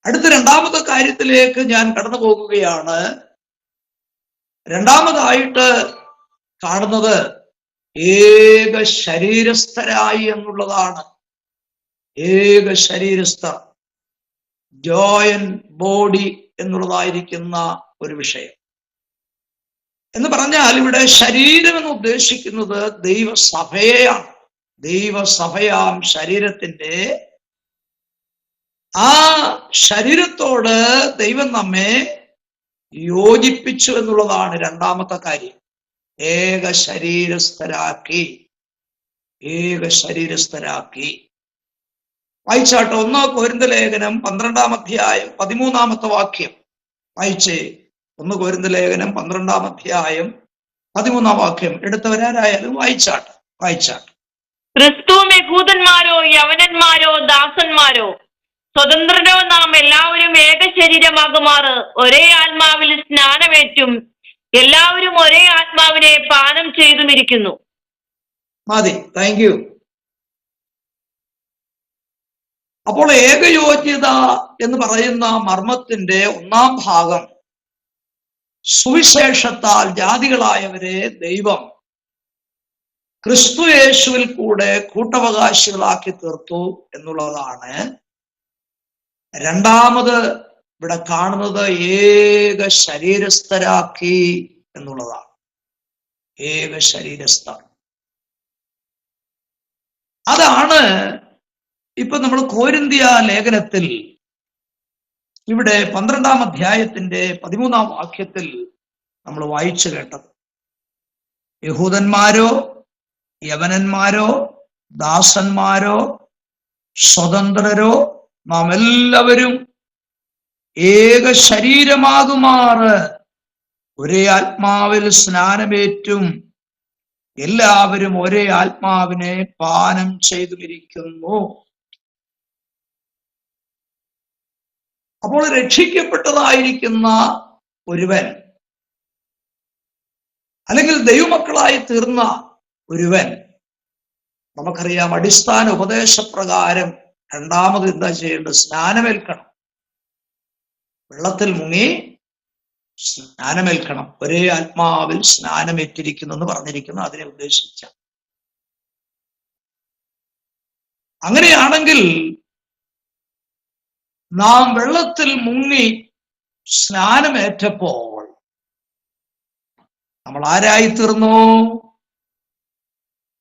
അടുത്ത രണ്ടാമത്തെ കാര്യത്തിലേക്ക് ഞാൻ കടന്നു പോകുകയാണ്. രണ്ടാമതായിട്ട് കാണുന്നത് ഏക ശരീരസ്ഥരായി എന്നുള്ളതാണ്. ഏക ശരീരസ്ഥർ, ജോയിന്റ് ബോഡി എന്നുള്ളതായിരിക്കുന്ന ഒരു വിഷയം. എന്ന് പറഞ്ഞാൽ ഇവിടെ ശരീരം എന്ന് ഉദ്ദേശിക്കുന്നത് ദൈവസഭയെയാണ്. ദൈവസഭയാം ശരീരത്തിന്റെ ആ ശരീരത്തോട് ദൈവം നമ്മെ യോജിപ്പിച്ചു എന്നുള്ളതാണ് രണ്ടാമത്തെ കാര്യം. ഏക ശരീരസ്ഥരാക്കി, ഏക ശരീരസ്ഥരാക്കി. വായിച്ചാട്ടെ, 1 കൊരിന്ത്യർ ലേഖനം 12-ാം അധ്യായം 13-ാമത്തെ വാക്യം വായിച്ചേ. 1 കൊരിന്ത്യർ ലേഖനം 12-ാം അധ്യായം 13-ാം വാക്യം എടുത്തവരാരായാലും വായിച്ചാട്ടെ. ക്രിസ്തുവും യഹൂദന്മാരോ യവനന്മാരോ ദാസന്മാരോ സ്വതന്ത്രരോ നാം എല്ലാവരും ഏക ശരീരമാകുമാറ് ഒരേ ആത്മാവിൽ സ്നാനമേറ്റും എല്ലാവരും ഒരേ ആത്മാവിനെ പാനം ചെയ്തുമിരിക്കുന്നു. മതി, താങ്ക് യു. അപ്പോൾ ഏകയോഗ്യത എന്ന് പറയുന്ന മർമ്മത്തിന്റെ ഒന്നാം ഭാഗം, സുവിശേഷത്താൽ ജാതികളായവരെ ദൈവം ക്രിസ്തു യേശുവിൽ കൂടെ കൂട്ടവകാശികളാക്കി തീർത്തു എന്നുള്ളതാണ്. രണ്ടാമത് ഇവിടെ കാണുന്നത് ഏക ശരീരസ്ഥരാക്കി എന്നുള്ളതാണ്. ഏക ശരീരസ്ഥർ, അതാണ് ഇപ്പൊ നമ്മൾ കൊരിന്ത്യ ലേഖനത്തിൽ ഇവിടെ 12-ാം അധ്യായത്തിന്റെ 13-ാം വാക്യത്തിൽ നമ്മൾ വായിച്ചു കേട്ടത്. യഹൂദന്മാരോ യവനന്മാരോ ദാസന്മാരോ സ്വതന്ത്രരോ നാം എല്ലാവരും ഏക ശരീരമാകുമാറ് ഒരേ ആത്മാവിൽ സ്നാനമേറ്റും എല്ലാവരും ഒരേ ആത്മാവിനെ പാനം ചെയ്തുമിരിക്കുന്നു. അപ്പോൾ രക്ഷിക്കപ്പെട്ടതായിരിക്കുന്ന ഒരുവൻ, അല്ലെങ്കിൽ ദൈവമക്കളായി തീർന്ന ഒരുവൻ, നമുക്കറിയാം അടിസ്ഥാന ഉപദേശപ്രകാരം രണ്ടാമത് എന്താ ചെയ്യേണ്ടത്? സ്നാനമേൽക്കണം. വെള്ളത്തിൽ മുങ്ങി സ്നാനമേൽക്കണം. ഒരേ ആത്മാവിൽ സ്നാനമേറ്റിരിക്കുന്നു എന്ന് പറഞ്ഞിരിക്കുന്നു, അതിനെ ഉദ്ദേശിച്ച. അങ്ങനെയാണെങ്കിൽ നാം വെള്ളത്തിൽ മുങ്ങി സ്നാനമേറ്റപ്പോൾ നമ്മൾ ആരായിത്തീർന്നു?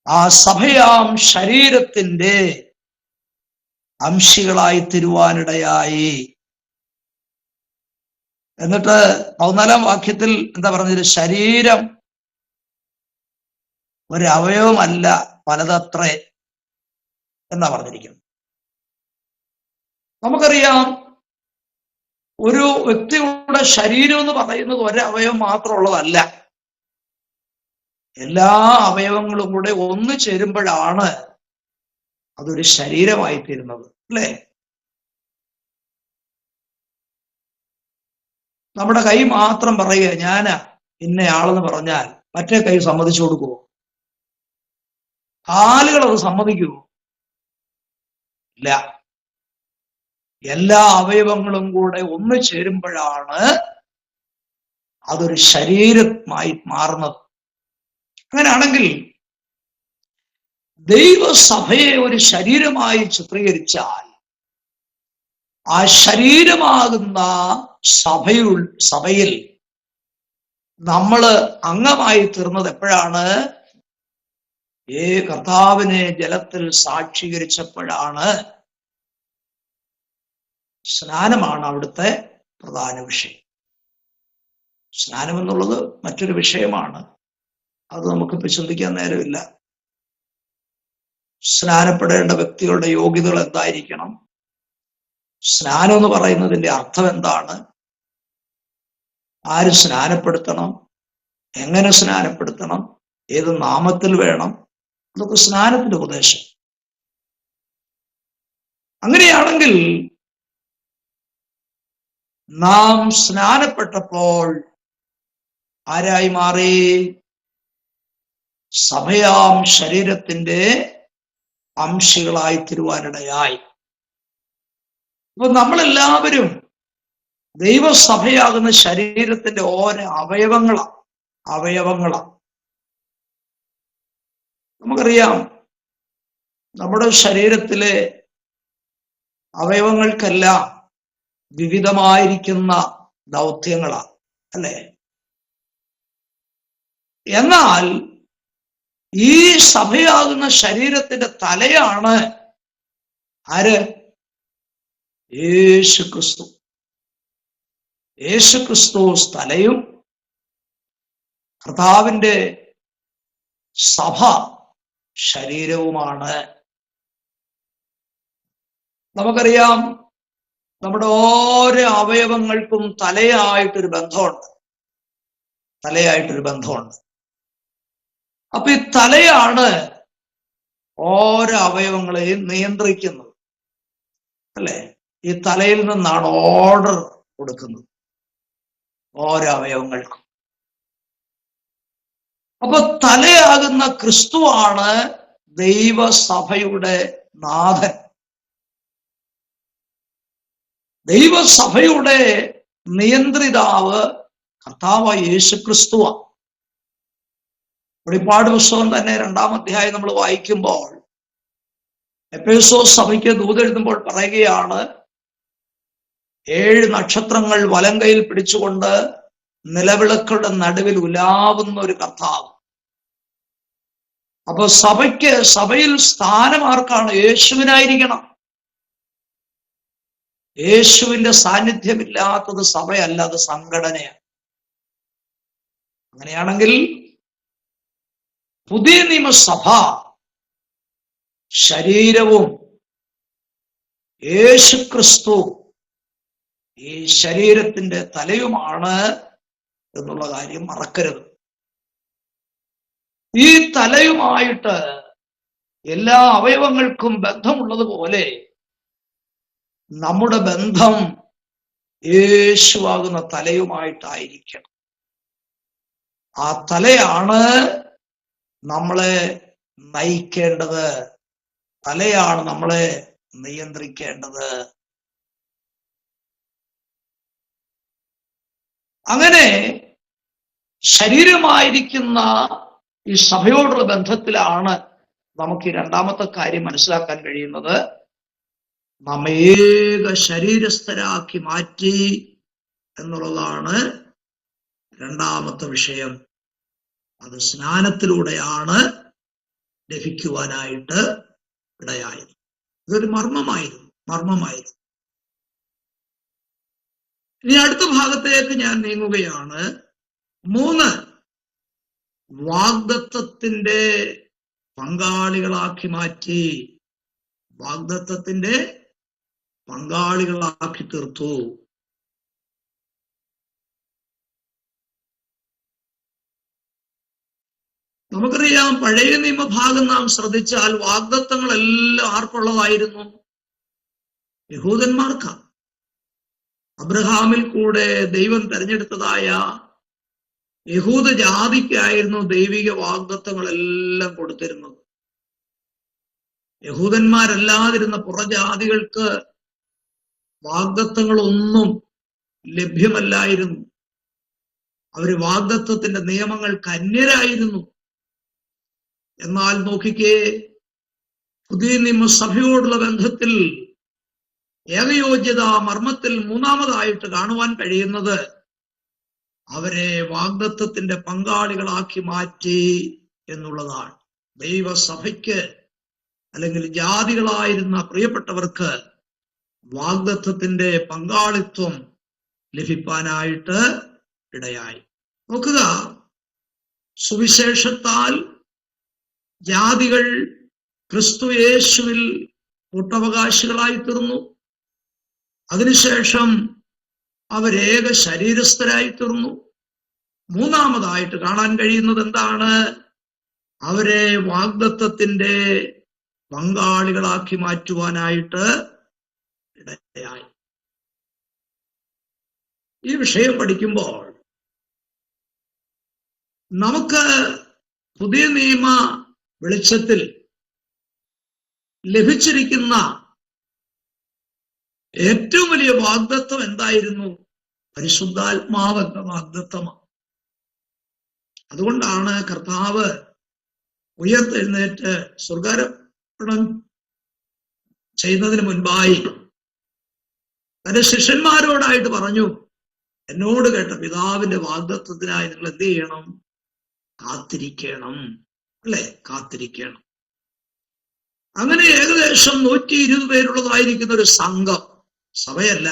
ആ സഭയാം ശരീരത്തിന്റെ അംശികളായി തീരുവാനിടയായി. എന്നിട്ട് 14-ാം വാക്യത്തിൽ എന്താ പറഞ്ഞത്? ശരീരം ഒരവയവമല്ല, പലതത്രേ എന്നാ പറഞ്ഞിരിക്കുന്നത്. നമുക്കറിയാം, ഒരു വ്യക്തിയുടെ ശരീരം എന്ന് പറയുന്നത് ഒരവയവം മാത്രമുള്ളതല്ല. എല്ലാ അവയവങ്ങളും കൂടെ ഒന്നു ചേരുമ്പോഴാണ് അതൊരു ശരീരമായി തീരുന്നത്, അല്ലേ? നമ്മുടെ കൈ മാത്രം പറയുക ഞാനാ ഇന്നയാളെന്ന് പറഞ്ഞാൽ മറ്റേ കൈ സമ്മതിച്ചു കൊടുക്കുമോ? കാലുകൾ അത് സമ്മതിക്കുമോ? ഇല്ല. എല്ലാ അവയവങ്ങളും കൂടെ ഒന്നു ചേരുമ്പോഴാണ് അതൊരു ശരീരമായി മാറുന്നത്. അങ്ങനെയാണെങ്കിൽ ദൈവസഭയെ ഒരു ശരീരമായി ചിത്രീകരിച്ചാൽ ആ ശരീരമാകുന്ന സഭയിൽ നമ്മൾ അംഗമായി തീർന്നത് എപ്പോഴാണ്? കർത്താവിനെ ജലത്തിൽ സാക്ഷീകരിച്ചപ്പോഴാണ്. സ്നാനമാണ് അവിടുത്തെ പ്രധാന വിഷയം. സ്നാനം എന്നുള്ളത് മറ്റൊരു വിഷയമാണ്, അത് നമുക്കിപ്പോ ചിന്തിക്കാൻ നേരമില്ല. സ്നാനപ്പെടേണ്ട വ്യക്തികളുടെ യോഗ്യതകൾ എന്തായിരിക്കണം? സ്നാനം എന്ന് പറയുന്നതിന്റെ അർത്ഥം എന്താണ്? ആര് സ്നാനപ്പെടുത്തണം? എങ്ങനെ സ്നാനപ്പെടുത്തണം? ഏത് നാമത്തിൽ വേണം? അതൊക്കെ സ്നാനത്തിന്റെ ഉപദേശം. അങ്ങനെയാണെങ്കിൽ നാം സ്നാനപ്പെട്ടപ്പോൾ ആരായി മാറി? സഭയാം ശരീരത്തിന്റെ അംശികളായി തീരുവാനിടയായി. അപ്പൊ നമ്മളെല്ലാവരും ദൈവസഭയാകുന്ന ശരീരത്തിന്റെ ഓരോ അവയവങ്ങളാണ്. നമുക്കറിയാം, നമ്മുടെ ശരീരത്തിലെ അവയവങ്ങൾക്കെല്ലാം വിവിധമായിരിക്കുന്ന ദൗത്യങ്ങളാണ്, അല്ലേ? എന്നാൽ ഈ സഭയാകുന്ന ശരീരത്തിന്റെ തലയാണ് ആര്? യേശുക്രിസ്തു. യേശുക്രിസ്തു തലയും കർത്താവിന്റെ സഭ ശരീരവുമാണ്. നമുക്കറിയാം, നമ്മുടെ ഓരോ അവയവങ്ങൾക്കും തലയായിട്ടൊരു ബന്ധമുണ്ട്. അപ്പൊ ഈ തലയാണ് ഓരോ അവയവങ്ങളെയും നിയന്ത്രിക്കുന്നത്, അല്ലെ? ഈ തലയിൽ നിന്നാണ് ഓർഡർ കൊടുക്കുന്നത് ഓരോ അവയവങ്ങൾക്കും. അപ്പൊ തലയാകുന്ന ക്രിസ്തുവാണ് ദൈവസഭയുടെ നാഥൻ. ദൈവസഭയുടെ നിയന്ത്രിതാവ് കർത്താവായ യേശുക്രിസ്തുവാണ്. വെളിപ്പാട് പുസ്തകം തന്നെ 2-ാം അധ്യായം നമ്മൾ വായിക്കുമ്പോൾ എഫേസോസ് സഭയ്ക്ക് ദൂതെഴുതുമ്പോൾ പറയുകയാണ്, 7 നക്ഷത്രങ്ങൾ വലങ്കയിൽ പിടിച്ചുകൊണ്ട് നിലവിളക്കുകളുടെ നടുവിൽ ഉലാവുന്ന ഒരു കർത്താവ്. അപ്പൊ സഭയിൽ സ്ഥാനമാർക്കാണ്? യേശുവിനായിരിക്കണം. യേശുവിന്റെ സാന്നിധ്യമില്ലാത്തത് സഭയല്ല, അത് സംഘടനയാണ്. അങ്ങനെയാണെങ്കിൽ പുതിയ നിയമസഭ ശരീരവും യേശുക്രിസ്തു ഈ ശരീരത്തിന്റെ തലയുമാണ് എന്നുള്ള കാര്യം മറക്കരുത്. ഈ തലയുമായിട്ട് എല്ലാ അവയവങ്ങൾക്കും ബന്ധമുള്ളതുപോലെ നമ്മുടെ ബന്ധം യേശുവാകുന്ന തലയുമായിട്ടായിരിക്കണം. ആ തലയാണ് നമ്മളെ നയിക്കേണ്ടത്, തലയാണ് നമ്മളെ നിയന്ത്രിക്കേണ്ടത്. അങ്ങനെ ശരീരമായിരിക്കുന്ന ഈ സഭയോടുള്ള ബന്ധത്തിലാണ് നമുക്ക് ഈ 2-ാമത്തെ കാര്യം മനസ്സിലാക്കാൻ കഴിയുന്നത്. നാം ഏക ശരീരസ്ഥരാക്കി മാറ്റി എന്നുള്ളതാണ് രണ്ടാമത്തെ വിഷയം. അത് സ്നാനത്തിലൂടെയാണ് ലഭിക്കുവാനായിട്ട് ഇടയായത്. ഇതൊരു മർമ്മമായിരുന്നു. ഇനി അടുത്ത ഭാഗത്തേക്ക് ഞാൻ നീങ്ങുകയാണ്. 3, വാഗ്ദത്തത്തിന്റെ പങ്കാളികളാക്കി മാറ്റി. വാഗ്ദത്തത്തിന്റെ പങ്കാളികളാക്കി തീർത്തു. നമുക്കറിയാം, പഴയ നിയമഭാഗം നാം ശ്രദ്ധിച്ചാൽ വാഗ്ദത്തങ്ങളെല്ലാം ആർക്കുള്ളതായിരുന്നു? യഹൂദന്മാർക്കാണ്. അബ്രഹാമിൽ കൂടെ ദൈവം തെരഞ്ഞെടുത്തതായ യഹൂദ ജാതിക്കായിരുന്നു ദൈവിക വാഗ്ദത്തങ്ങളെല്ലാം കൊടുത്തിരുന്നത്. യഹൂദന്മാരല്ലാതിരുന്ന പുറജാതികൾക്ക് വാഗ്ദത്തങ്ങളൊന്നും ലഭ്യമല്ലായിരുന്നു. അവര് വാഗ്ദത്തത്തിന്റെ നിയമങ്ങൾക്ക് അന്യരായിരുന്നു. എന്നാൽ നോക്കിക്കേ, പുതിയ നിയമസഭയോടുള്ള ബന്ധത്തിൽ ഏകയോജ്യത മർമ്മത്തിൽ മൂന്നാമതായിട്ട് കാണുവാൻ കഴിയുന്നത് അവരെ വാഗ്ദത്തത്തിന്റെ പങ്കാളികളാക്കി മാറ്റി എന്നുള്ളതാണ്. ദൈവസഭയ്ക്ക് അല്ലെങ്കിൽ ജാതികളായിരുന്ന പ്രിയപ്പെട്ടവർക്ക് വാഗ്ദത്തത്തിന്റെ പങ്കാളിത്വം ലഭിക്കാനായിട്ട് ഇടയായി. നോക്കുക, സുവിശേഷത്താൽ ജാതികൾ ക്രിസ്തു യേശുവിൽ കൂട്ടവകാശികളായി തീർന്നു. അതിനുശേഷം അവരേക ശരീരസ്ഥരായി തീർന്നു. മൂന്നാമതായിട്ട് കാണാൻ കഴിയുന്നത് എന്താണ്? അവരെ വാഗ്ദത്തത്തിന്റെ പങ്കാളികളാക്കി മാറ്റുവാനായിട്ട് ഇടയായി. ഈ വിഷയം പഠിക്കുമ്പോൾ നമുക്ക് പുതിയ നിയമ വെളിച്ചത്തിൽ ലഭിച്ചിരിക്കുന്ന ഏറ്റവും വലിയ വാഗ്ദത്തം എന്തായിരുന്നു? പരിശുദ്ധാത്മാവ് എന്ന വാഗ്ദത്തമാണ്. അതുകൊണ്ടാണ് കർത്താവ് ഉയർത്തെഴുന്നേറ്റ് സ്വർഗാരോഹണം ചെയ്യുന്നതിന് മുൻപായി തന്റെ ശിഷ്യന്മാരോടായിട്ട് പറഞ്ഞു, എന്നോട് കേട്ട പിതാവിന്റെ വാഗ്ദത്തത്തിനായി നിങ്ങൾ എന്ത് ചെയ്യണം? കാത്തിരിക്കണം. അല്ലെ? കാത്തിരിക്കണം. അങ്ങനെ ഏകദേശം 120 പേരുള്ളതായിരിക്കുന്ന ഒരു സംഘം, സഭയല്ല,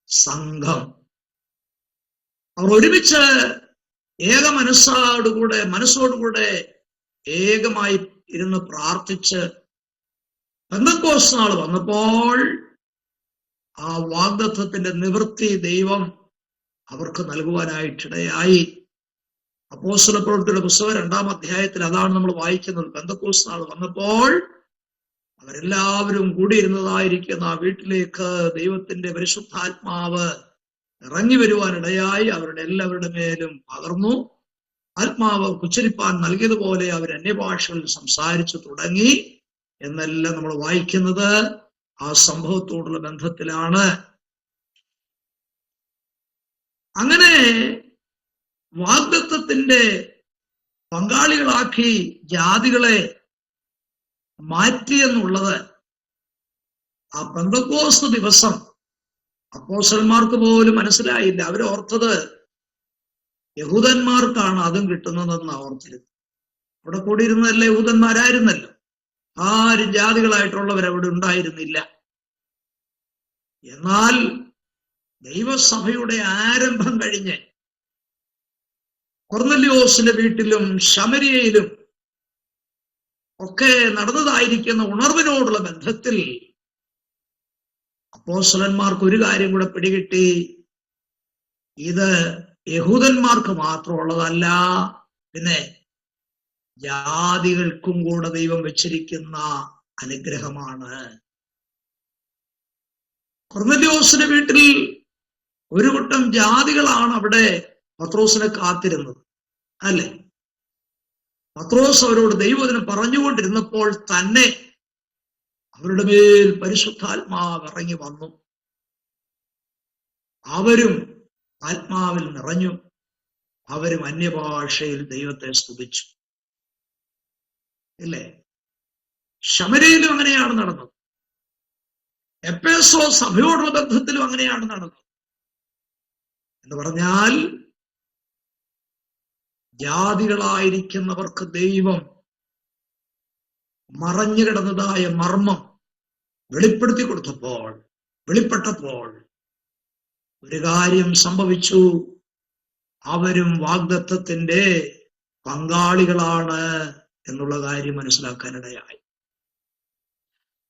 സംഘം, അവർ ഒരുമിച്ച് മനസ്സോടുകൂടെ ഏകമായി ഇരുന്ന് പ്രാർത്ഥിച്ച് പെന്തക്കോസ്ത് നാൾ വന്നപ്പോൾ ആ വാഗ്ദത്തത്തിന്റെ നിവൃത്തി ദൈവം അവർക്ക് നൽകുവാനായിട്ടിടയായി. അപ്പോസ്തലപ്രവൃത്തിയുടെ പുസ്തകം 2-ാം അധ്യായത്തിൽ അതാണ് നമ്മൾ വായിക്കുന്നത്. പെന്തക്കോസ്ത് നാൾ വന്നപ്പോൾ അവരെല്ലാവരും കൂടിയിരുന്നതായിരിക്കുന്ന ആ വീട്ടിലേക്ക് ദൈവത്തിന്റെ പരിശുദ്ധാത്മാവ് ഇറങ്ങി വരുവാനിടയായി. അവരുടെ എല്ലാവരുടെ മേലും പകർന്നു. ആത്മാവ് ഉച്ചരിപ്പാൻ നൽകിയതുപോലെ അവർ അന്യഭാഷകളിൽ സംസാരിച്ചു തുടങ്ങി എന്നെല്ലാം നമ്മൾ വായിക്കുന്നത് ആ സംഭവത്തോടുള്ള ബന്ധത്തിലാണ്. അങ്ങനെ വാഗ്ദത്തത്തിന്റെ പങ്കാളികളാക്കി ജാതികളെ മാറ്റിയെന്നുള്ളത് ആ പെന്തക്കോസ്ത് ദിവസം അപ്പോസ്തലന്മാർക്ക് പോലും മനസ്സിലായില്ല. അവരോർത്തത് യഹൂദന്മാർക്കാണ് അതും കിട്ടുന്നതെന്ന് ഓർത്തിരുന്നു. അവിടെ കൂടിയിരുന്നതല്ല യഹൂദന്മാരായിരുന്നല്ലോ. ആരും ജാതികളായിട്ടുള്ളവർ അവിടെ ഉണ്ടായിരുന്നില്ല. എന്നാൽ ദൈവസഭയുടെ ആരംഭം കഴിഞ്ഞ് കൊർന്നല്യോസിന്റെ വീട്ടിലും ശമര്യയിലും ഒക്കെ നടന്നതായിരിക്കുന്ന ഉണർവിനോടുള്ള ബന്ധത്തിൽ അപ്പോസ്തലന്മാർക്ക് ഒരു കാര്യം കൂടെ പിടികിട്ടി. ഇത് യഹൂദന്മാർക്ക് മാത്രമുള്ളതല്ല, പിന്നെ ജാതികൾക്കും കൂടെ ദൈവം വെച്ചിരിക്കുന്ന അനുഗ്രഹമാണ്. കൊർന്നല്യോസിന്റെ വീട്ടിൽ ഒരു കൂട്ടം ജാതികളാണ് അവിടെ പത്രോസിനെ കാത്തിരുന്നത്, അല്ലെ? പത്രോസ് അവരോട് ദൈവവചനം പറഞ്ഞുകൊണ്ടിരുന്നപ്പോൾ തന്നെ അവരുടെ മേൽ പരിശുദ്ധാത്മാവ് ഇറങ്ങി വന്നു. അവരും ആത്മാവിൽ നിറഞ്ഞു. അവരും അന്യഭാഷയിൽ ദൈവത്തെ സ്തുതിച്ചു. ഇല്ലേ? ശമര്യയിലും അങ്ങനെയാണ് നടന്നത്. എഫേസോ സഭയോടുള്ള ബന്ധത്തിലും അങ്ങനെയാണ് നടന്നത്. എന്ന് പറഞ്ഞാൽ ജാതികളായിരിക്കുന്നവർക്ക് ദൈവം മറഞ്ഞു കിടന്നതായ മർമ്മം വെളിപ്പെട്ടപ്പോൾ ഒരു കാര്യം സംഭവിച്ചു. അവരും വാഗ്ദത്തത്തിന്റെ പങ്കാളികളാണ് എന്നുള്ള കാര്യം മനസ്സിലാക്കാനിടയായി.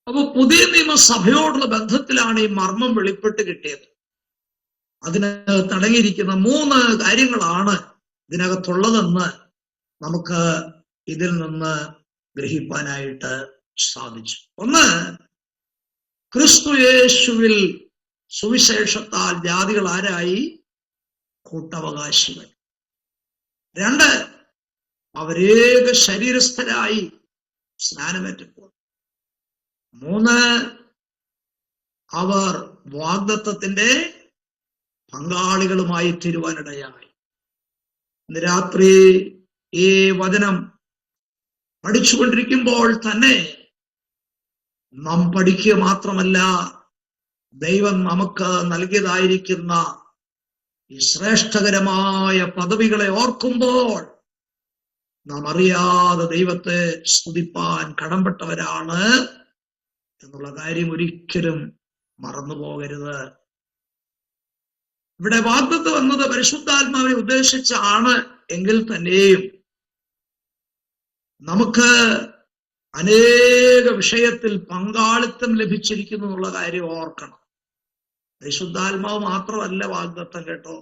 അപ്പൊ പുതിയ നിയമസഭയോടുള്ള ബന്ധത്തിലാണ് ഈ മർമ്മം വെളിപ്പെട്ട് കിട്ടിയത്. അതിനകത്ത് അടങ്ങിയിരിക്കുന്ന 3 കാര്യങ്ങളാണ് ഇതിനകത്തുള്ളതെന്ന് നമുക്ക് ഇതിൽ നിന്ന് ഗ്രഹിപ്പാനായിട്ട് സാധിച്ചു. ഒന്ന്, ക്രിസ്തു യേശുവിൽ സുവിശേഷത്താൽ ജാതികൾ ആരായി? കൂട്ടവകാശികൾ. 2, അവരേക ശരീരസ്ഥരായി സ്നാനമേറ്റപ്പോൾ. 3, അവർ വാഗ്ദത്തത്തിന്റെ പങ്കാളികളുമായി തീരുവാനിടയായി. ഇന്ന് രാത്രി ഈ വചനം പഠിച്ചുകൊണ്ടിരിക്കുമ്പോൾ തന്നെ നാം പഠിക്കുക മാത്രമല്ല, ദൈവം നമുക്ക് നൽകിയതായിരിക്കുന്ന ഈ ശ്രേഷ്ഠകരമായ പദവികളെ ഓർക്കുമ്പോൾ നാം അറിയാതെ ദൈവത്തെ സ്തുതിപ്പാൻ കടംപെട്ടവരാണ് എന്നുള്ള കാര്യം ഒരിക്കലും മറന്നുപോകരുത്. ഇവിടെ വാഗ്ദത്തം എന്നത് പരിശുദ്ധാത്മാവിനെ ഉദ്ദേശിച്ചാണ് എങ്കിൽ തന്നെയും നമുക്ക് അനേക വിഷയത്തിൽ പങ്കാളിത്തം ലഭിച്ചിരിക്കുന്നു എന്നുള്ള കാര്യം ഓർക്കണം. പരിശുദ്ധാത്മാവ് മാത്രമല്ല വാഗ്ദത്തം കേട്ടോ,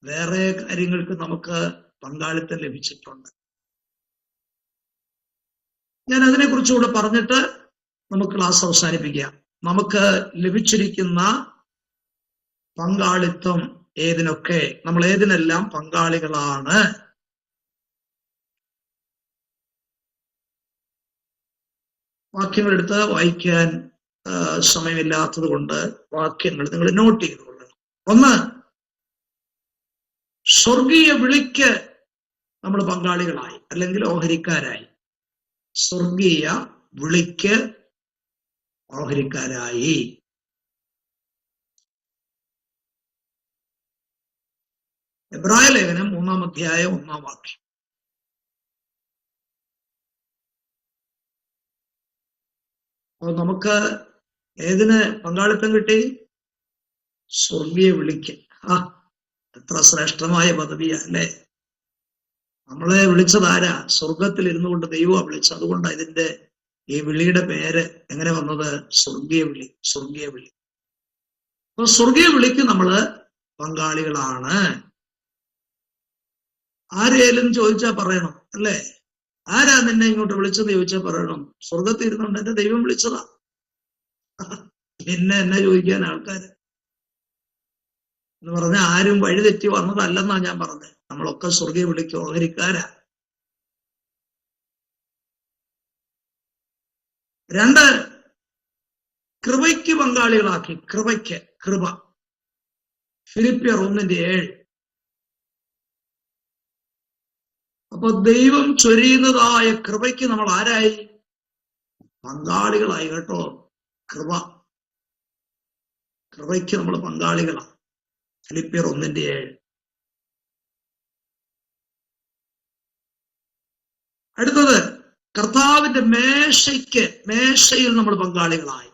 വേറെ കാര്യങ്ങൾക്ക് നമുക്ക് പങ്കാളിത്തം ലഭിച്ചിട്ടുണ്ട്. ഞാൻ അതിനെക്കുറിച്ചുകൂടെ പറഞ്ഞിട്ട് നമുക്ക് ക്ലാസ് അവസാനിപ്പിക്കാം. നമുക്ക് ലഭിച്ചിരിക്കുന്ന പങ്കാളിത്തം ഏതിനൊക്കെ, നമ്മൾ ഏതിനെല്ലാം പങ്കാളികളാണ്? വാക്യങ്ങളെടുത്ത് വായിക്കാൻ സമയമില്ലാത്തത് കൊണ്ട് വാക്യങ്ങൾ നിങ്ങൾ നോട്ട് ചെയ്തുകൊള്ളണം. 1, സ്വർഗീയ വിളിക്ക് നമ്മൾ പങ്കാളികളായി അല്ലെങ്കിൽ ഓഹരിക്കാരായി. സ്വർഗീയ വിളിക്ക് ഓഹരിക്കാരായി. എബ്രായ ലേഖനം 3-ാം അധ്യായം 1-ാം വാക്യം. അപ്പൊ നമുക്ക് ഏതിന് പങ്കാളിത്തം കിട്ടി? സ്വർഗീയ വിളിക്ക്. എത്ര ശ്രേഷ്ഠമായ പദവിയാ അല്ലേ? നമ്മളെ വിളിച്ചതാരാ? സ്വർഗത്തിൽ ഇരുന്നു കൊണ്ട് ദൈവമാണ് വിളിച്ചത്. അതുകൊണ്ടാണ് ഇതിന്റെ ഈ വിളിയുടെ പേര് എങ്ങനെ വന്നത്? സ്വർഗീയ വിളി. സ്വർഗീയ വിളി. അപ്പൊ സ്വർഗീയ വിളിക്ക് നമ്മള് പങ്കാളികളാണ്. ആരേലും ചോദിച്ചാൽ പറയണം അല്ലേ? ആരാ നിന്നെ ഇങ്ങോട്ട് വിളിച്ചത് ചോദിച്ചാൽ പറയണം, സ്വർഗത്തിൽ ഇരുന്നുകൊണ്ട് എന്റെ ദൈവം വിളിച്ചതാ. പിന്നെ എന്നെ ചോദിക്കാൻ ആൾക്കാര് എന്ന് പറഞ്ഞാൽ ആരും വഴിതെറ്റി വന്നതല്ലെന്നാ ഞാൻ പറഞ്ഞത്. നമ്മളൊക്കെ സ്വർഗീയ വിളിക്ക് ഓഹരിക്കാരാ. 2, കൃപയ്ക്ക് പങ്കാളികളാക്കി. കൃപ. ഫിലിപ്പിയർ 1:7. അപ്പൊ ദൈവം ചൊരിയുന്നതായ കൃപയ്ക്ക് നമ്മൾ ആരായി? പങ്കാളികളായി കേട്ടോ. കൃപയ്ക്ക് നമ്മൾ പങ്കാളികളാണ്. ഫിലിപ്പിയർ 1:7. അടുത്തത്, കർത്താവിന്റെ മേശയിൽ നമ്മൾ പങ്കാളികളായി.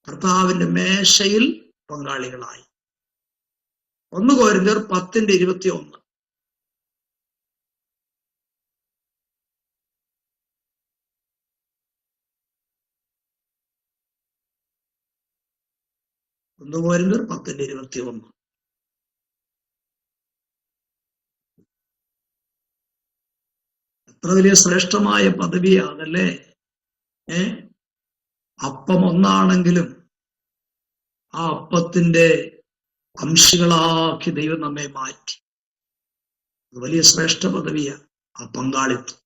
കർത്താവിന്റെ മേശയിൽ പങ്കാളികളായി. 1 കൊരിന്ത്യർ 10:21. കൊരിന്ത്യർ 10:21. എത്ര വലിയ ശ്രേഷ്ഠമായ പദവിയാണല്ലേ? അപ്പം ഒന്നാണെങ്കിലും ആ അപ്പത്തിന്റെ അംശികളാക്കി ദൈവം നമ്മെ മാറ്റി. വലിയ ശ്രേഷ്ഠ പദവിയാ ആ പങ്കാളിത്തം.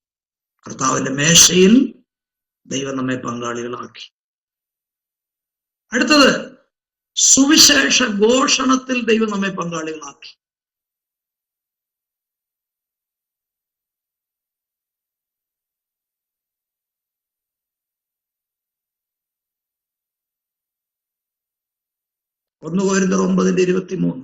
കർത്താവിന്റെ മേശയിൽ ദൈവം നമ്മെ പങ്കാളികളാക്കി. അടുത്തത്, സുവിശേഷ ഘോഷണത്തിൽ ദൈവം നമ്മെ പങ്കാളികളാക്കി. 1 കൊരിന്ത്യർ 9:23.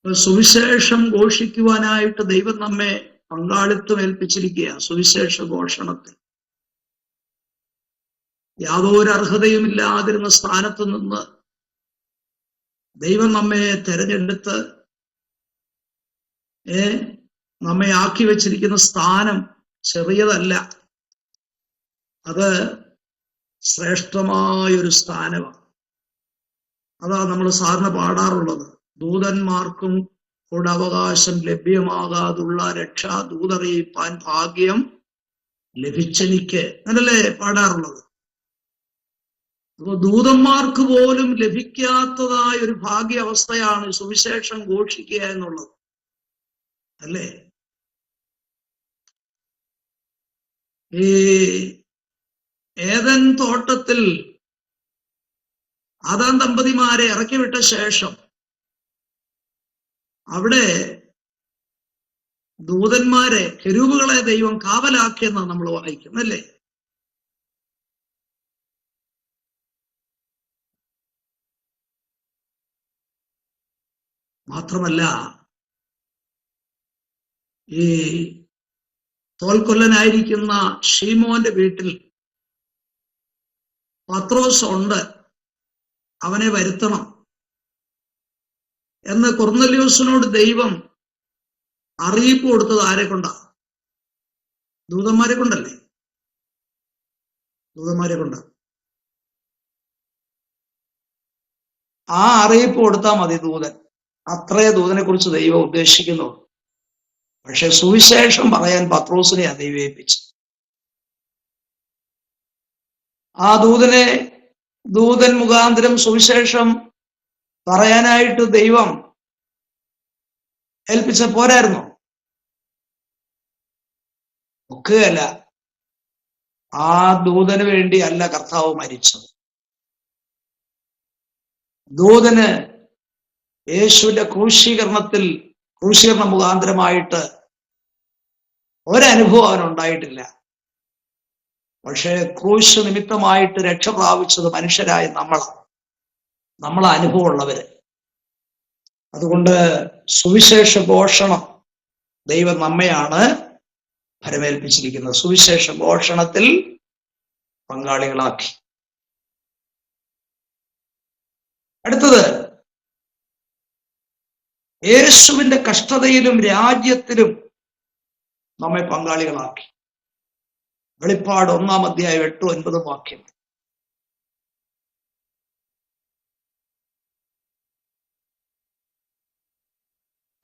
സുവിശേഷം ഘോഷിക്കുവാനായിട്ട് ദൈവം നമ്മെ പങ്കാളിത്തം ഏൽപ്പിച്ചിരിക്കുക. സുവിശേഷ ഘോഷണത്തിൽ യാതൊരു അർഹതയുമില്ലാതിരുന്ന സ്ഥാനത്ത് നിന്ന് ദൈവം നമ്മെ തെരഞ്ഞെടുത്ത് നമ്മെ ആക്കി വെച്ചിരിക്കുന്ന സ്ഥാനം ചെറിയതല്ല, അത് ശ്രേഷ്ഠമായൊരു സ്ഥാനമാണ്. അതാ നമ്മൾ സാധാരണ പാടാറുള്ളത്, ദൂതന്മാർക്കും കൂടവകാശം ലഭ്യമാകാതുള്ള രക്ഷാ ദൂതറിയിപ്പാൻ ഭാഗ്യം ലഭിച്ചെനിക്ക്, അങ്ങനല്ലേ പാടാറുള്ളത്. അപ്പൊ ദൂതന്മാർക്ക് പോലും ലഭിക്കാത്തതായ ഒരു ഭാഗ്യാവസ്ഥയാണ് സുവിശേഷം ഘോഷിക്കുക എന്നുള്ളത്, അല്ലേ? ഈ ഏദൻ തോട്ടത്തിൽ ആദാം ദമ്പതിമാരെ ഇറക്കിവിട്ട ശേഷം അവിടെ ദൂതന്മാരെ, കെരൂബുകളെ ദൈവം കാവലാക്കിയെന്നാണ് നമ്മൾ വായിക്കുന്നത്, അല്ലേ? മാത്രമല്ല, ഈ തോൽക്കൊല്ലനായിരിക്കുന്ന ഷീമോന്റെ വീട്ടിൽ പത്രോസ് ഉണ്ട്, അവനെ വരുത്തണം എന്ന് കൊർന്നല്യോസിനോട് ദൈവം അറിയിപ്പ് കൊടുത്തത് ആരെ കൊണ്ടാ? ദൂതന്മാരെ കൊണ്ടല്ലേ? ദൂതന്മാരെ കൊണ്ട. ആ അറിയിപ്പ് കൊടുത്താൽ മതി ദൂതൻ, അത്രേ ദൂതനെ കുറിച്ച് ദൈവം ഉദ്ദേശിക്കുന്നു. പക്ഷെ സുവിശേഷം പറയാൻ പത്രോസിനെയാ ദൈവം ഏൽപ്പിച്ചത്. ആ ദൂതൻ മുഖാന്തരം സുവിശേഷം പറയാനായിട്ട് ദൈവം ഏൽപ്പിച്ച പോരായിരുന്നോ? ഒക്കെയല്ല. ആ ദൂതന് വേണ്ടി അല്ല കർത്താവ് മരിച്ചത്. ദൂതന് യേശുവിന്റെ ക്രൂശീകരണ മുഖാന്തരമായിട്ട് ഒരനുഭവം അവനുണ്ടായിട്ടില്ല. പക്ഷേ ക്രൂശ് നിമിത്തമായിട്ട് രക്ഷ പ്രാപിച്ചത് മനുഷ്യരായ നമ്മളെ അനുഭവമുള്ളവര്. അതുകൊണ്ട് സുവിശേഷ ഘോഷണം ദൈവം നമ്മയാണ് ഫലമേൽപ്പിച്ചിരിക്കുന്നത്. സുവിശേഷ ഘോഷണത്തിൽ പങ്കാളികളാക്കി. അടുത്തത്, യേശുവിന്റെ കഷ്ടതയിലും രാജ്യത്തിലും നമ്മെ പങ്കാളികളാക്കി. വെളിപ്പാട് 1-ാം അധ്യായം 8-9 വാക്യം.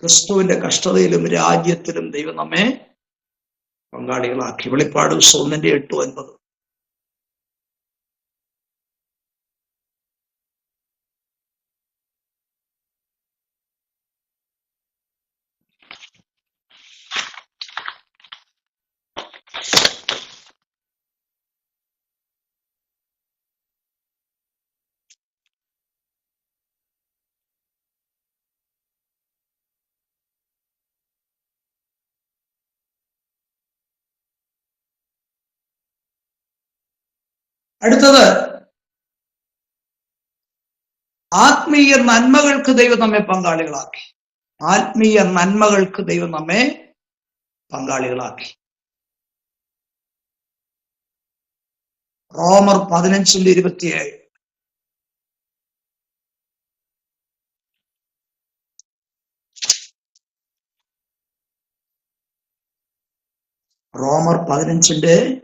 ക്രിസ്തുവിന്റെ കഷ്ടതയിലും രാജ്യത്തിലും ദൈവം നമ്മെ പങ്കാളികളാക്കി. വെളിപ്പാട് 1-8-9. അടുത്തത്, ആത്മീയ നന്മകൾക്ക് ദൈവം നമ്മെ പങ്കാളികളാക്കി. ആത്മീയ നന്മകൾക്ക് ദൈവം നമ്മെ പങ്കാളികളാക്കി. റോമർ 15:27. റോമർ 15:27.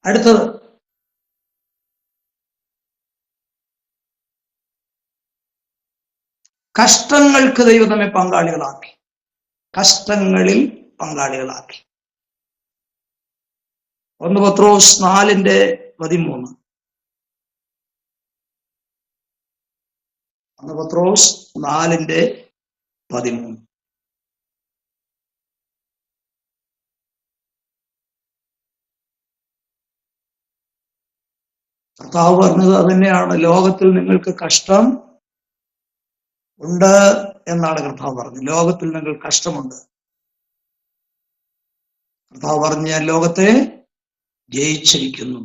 അടുത്തത്, കഷ്ടങ്ങൾക്ക് ദൈവം നമ്മെ പങ്കാളികളാക്കി. കഷ്ടങ്ങളിൽ പങ്കാളികളാക്കി. 1 പത്രോസ് 4:13. 1 പത്രോസ് 4:13. കർത്താവ് പറഞ്ഞത് അതുതന്നെയാണ്. ലോകത്തിൽ നിങ്ങൾക്ക് കഷ്ടം ഉണ്ട് എന്നാണ് കർത്താവ് പറഞ്ഞത്. ലോകത്തിൽ നിങ്ങൾ കഷ്ടമുണ്ട്. കർത്താവ് പറഞ്ഞ ഞാൻ ലോകത്തെ ജയിച്ചിരിക്കുന്നു.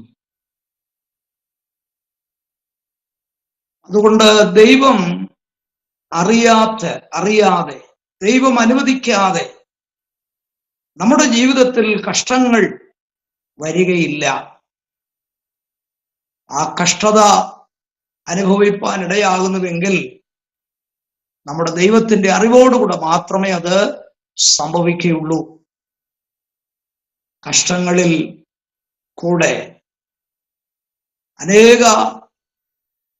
അതുകൊണ്ട് ദൈവം അറിയാതെ ദൈവം അനുവദിക്കാതെ നമ്മുടെ ജീവിതത്തിൽ കഷ്ടങ്ങൾ വരികയില്ല. ആ കഷ്ടത അനുഭവിപ്പാൻ ഇടയാകുന്നുവെങ്കിൽ നമ്മുടെ ദൈവത്തിന്റെ അറിവോടുകൂടെ മാത്രമേ അത് സംഭവിക്കുകയുള്ളൂ. കഷ്ടങ്ങളിൽ കൂടെ അനേക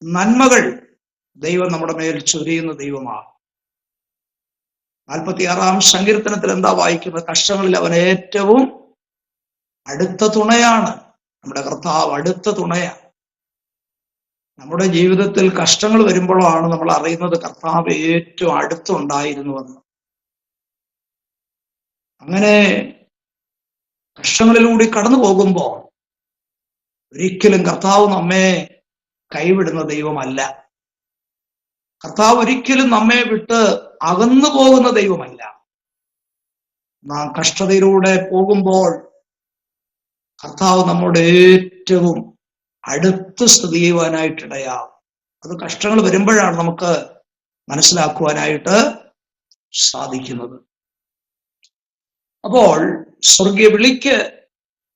നന്മകൾ ദൈവം നമ്മുടെ മേൽ ചൊരിയുന്ന ദൈവമാണ്. 46-ാം സങ്കീർത്തനത്തിൽ എന്താ വായിക്കുന്നത്? കഷ്ടങ്ങളിൽ അവൻ ഏറ്റവും അടുത്ത തുണയാണ്. നമ്മുടെ കർത്താവ് അടുത്ത തുണയാണ്. നമ്മുടെ ജീവിതത്തിൽ കഷ്ടങ്ങൾ വരുമ്പോഴാണ് നമ്മൾ അറിയുന്നത് കർത്താവ് ഏറ്റവും അടുത്തുണ്ടായിരുന്നുവെന്ന്. അങ്ങനെ കഷ്ടങ്ങളിലൂടെ കടന്നു പോകുമ്പോൾ ഒരിക്കലും കർത്താവ് നമ്മെ കൈവിടുന്ന ദൈവമല്ല. കർത്താവ് ഒരിക്കലും നമ്മെ വിട്ട് അകന്നു പോകുന്ന ദൈവമല്ല. നാം കഷ്ടതയിലൂടെ പോകുമ്പോൾ കർത്താവ് നമ്മുടെ ഏറ്റവും അടുത്ത് സ്ഥിതി ചെയ്യുവാനായിട്ടിടയാവും. അത് കഷ്ടങ്ങൾ വരുമ്പോഴാണ് നമുക്ക് മനസ്സിലാക്കുവാനായിട്ട് സാധിക്കുന്നത്. അപ്പോൾ സ്വർഗീയ വിളിക്ക്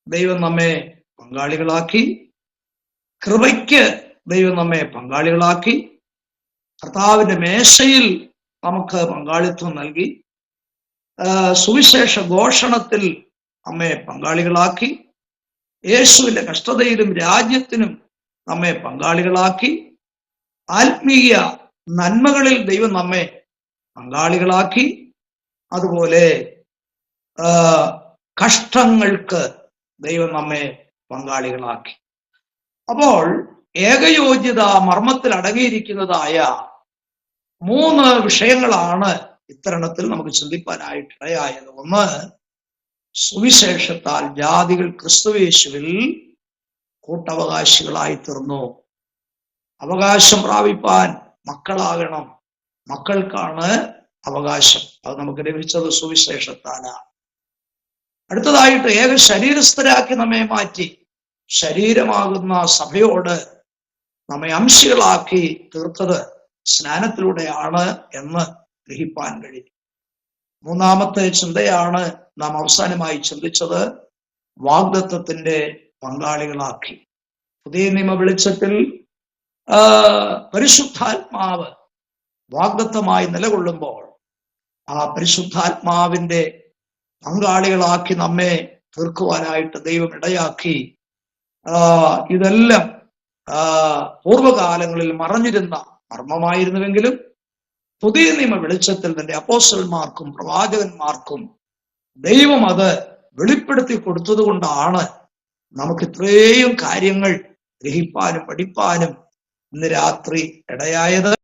ദൈവം നമ്മെ പങ്കാളികളാക്കി, കൃപയ്ക്ക് ദൈവം നമ്മെ പങ്കാളികളാക്കി, കർത്താവിന്റെ മേശയിൽ നമുക്ക് പങ്കാളിത്വം നൽകി, സുവിശേഷ ഘോഷണത്തിൽ നമ്മെ പങ്കാളികളാക്കി, യേശുവിന്റെ കഷ്ടതയിലും രാജ്യത്തിനും നമ്മെ പങ്കാളികളാക്കി, ആത്മീയ നന്മകളിൽ ദൈവം നമ്മെ പങ്കാളികളാക്കി, അതുപോലെ കഷ്ടങ്ങൾക്ക് ദൈവം നമ്മെ പങ്കാളികളാക്കി. അപ്പോൾ ഏകയോഗ്യത മർമ്മത്തിൽ അടങ്ങിയിരിക്കുന്നതായ 3 വിഷയങ്ങളാണ് ഇത്തരണത്തിൽ നമുക്ക് ചിന്തിപ്പാനായിട്ടിടയായത്. ഒന്ന്, സുവിശേഷത്താൽ ജാതികൾ ക്രിസ്തുയേശുവിൽ കൂട്ടവകാശികളായി തീർന്നു. അവകാശം പ്രാപിപ്പാൻ മക്കളാകണം. മക്കൾക്കാണ് അവകാശം. അത് നമുക്ക് ലഭിച്ചത് സുവിശേഷത്താലാണ്. അടുത്തതായിട്ട് ഏക ശരീരസ്ഥരാക്കി നമ്മെ മാറ്റി ശരീരമാകുന്ന സഭയോട് നമ്മെ അംശികളാക്കി തീർത്തത് സ്നാനത്തിലൂടെയാണ് എന്ന് ഗ്രഹിപ്പാൻ കഴിയും. 3-ാമത്തെ ചിന്തയാണ് നാം അവസാനമായി ചിന്തിച്ചത്, വാഗ്ദത്തത്തിന്റെ പങ്കാളികളാക്കി. പുതിയ നിയമ വെളിച്ചത്തിൽ പരിശുദ്ധാത്മാവ് വാഗ്ദത്തമായി നിലകൊള്ളുമ്പോൾ ആ പരിശുദ്ധാത്മാവിന്റെ പങ്കാളികളാക്കി നമ്മെ തീർക്കുവാനായിട്ട് ദൈവം ഇടയാക്കി. ഇതെല്ലാം പൂർവകാലങ്ങളിൽ മറഞ്ഞിരുന്ന മർമ്മമായിരുന്നുവെങ്കിലും പുതിയ നിയമ വെളിച്ചത്തിൽ തന്റെ അപ്പോസ്തലന്മാർക്കും പ്രവാചകന്മാർക്കും ദൈവം അത് വെളിപ്പെടുത്തി കൊടുത്തത് കൊണ്ടാണ് നമുക്ക് ഇത്രയും കാര്യങ്ങൾ ഗ്രഹിപ്പാനും പഠിപ്പാനും ഇന്ന് രാത്രി ഇടയായത്.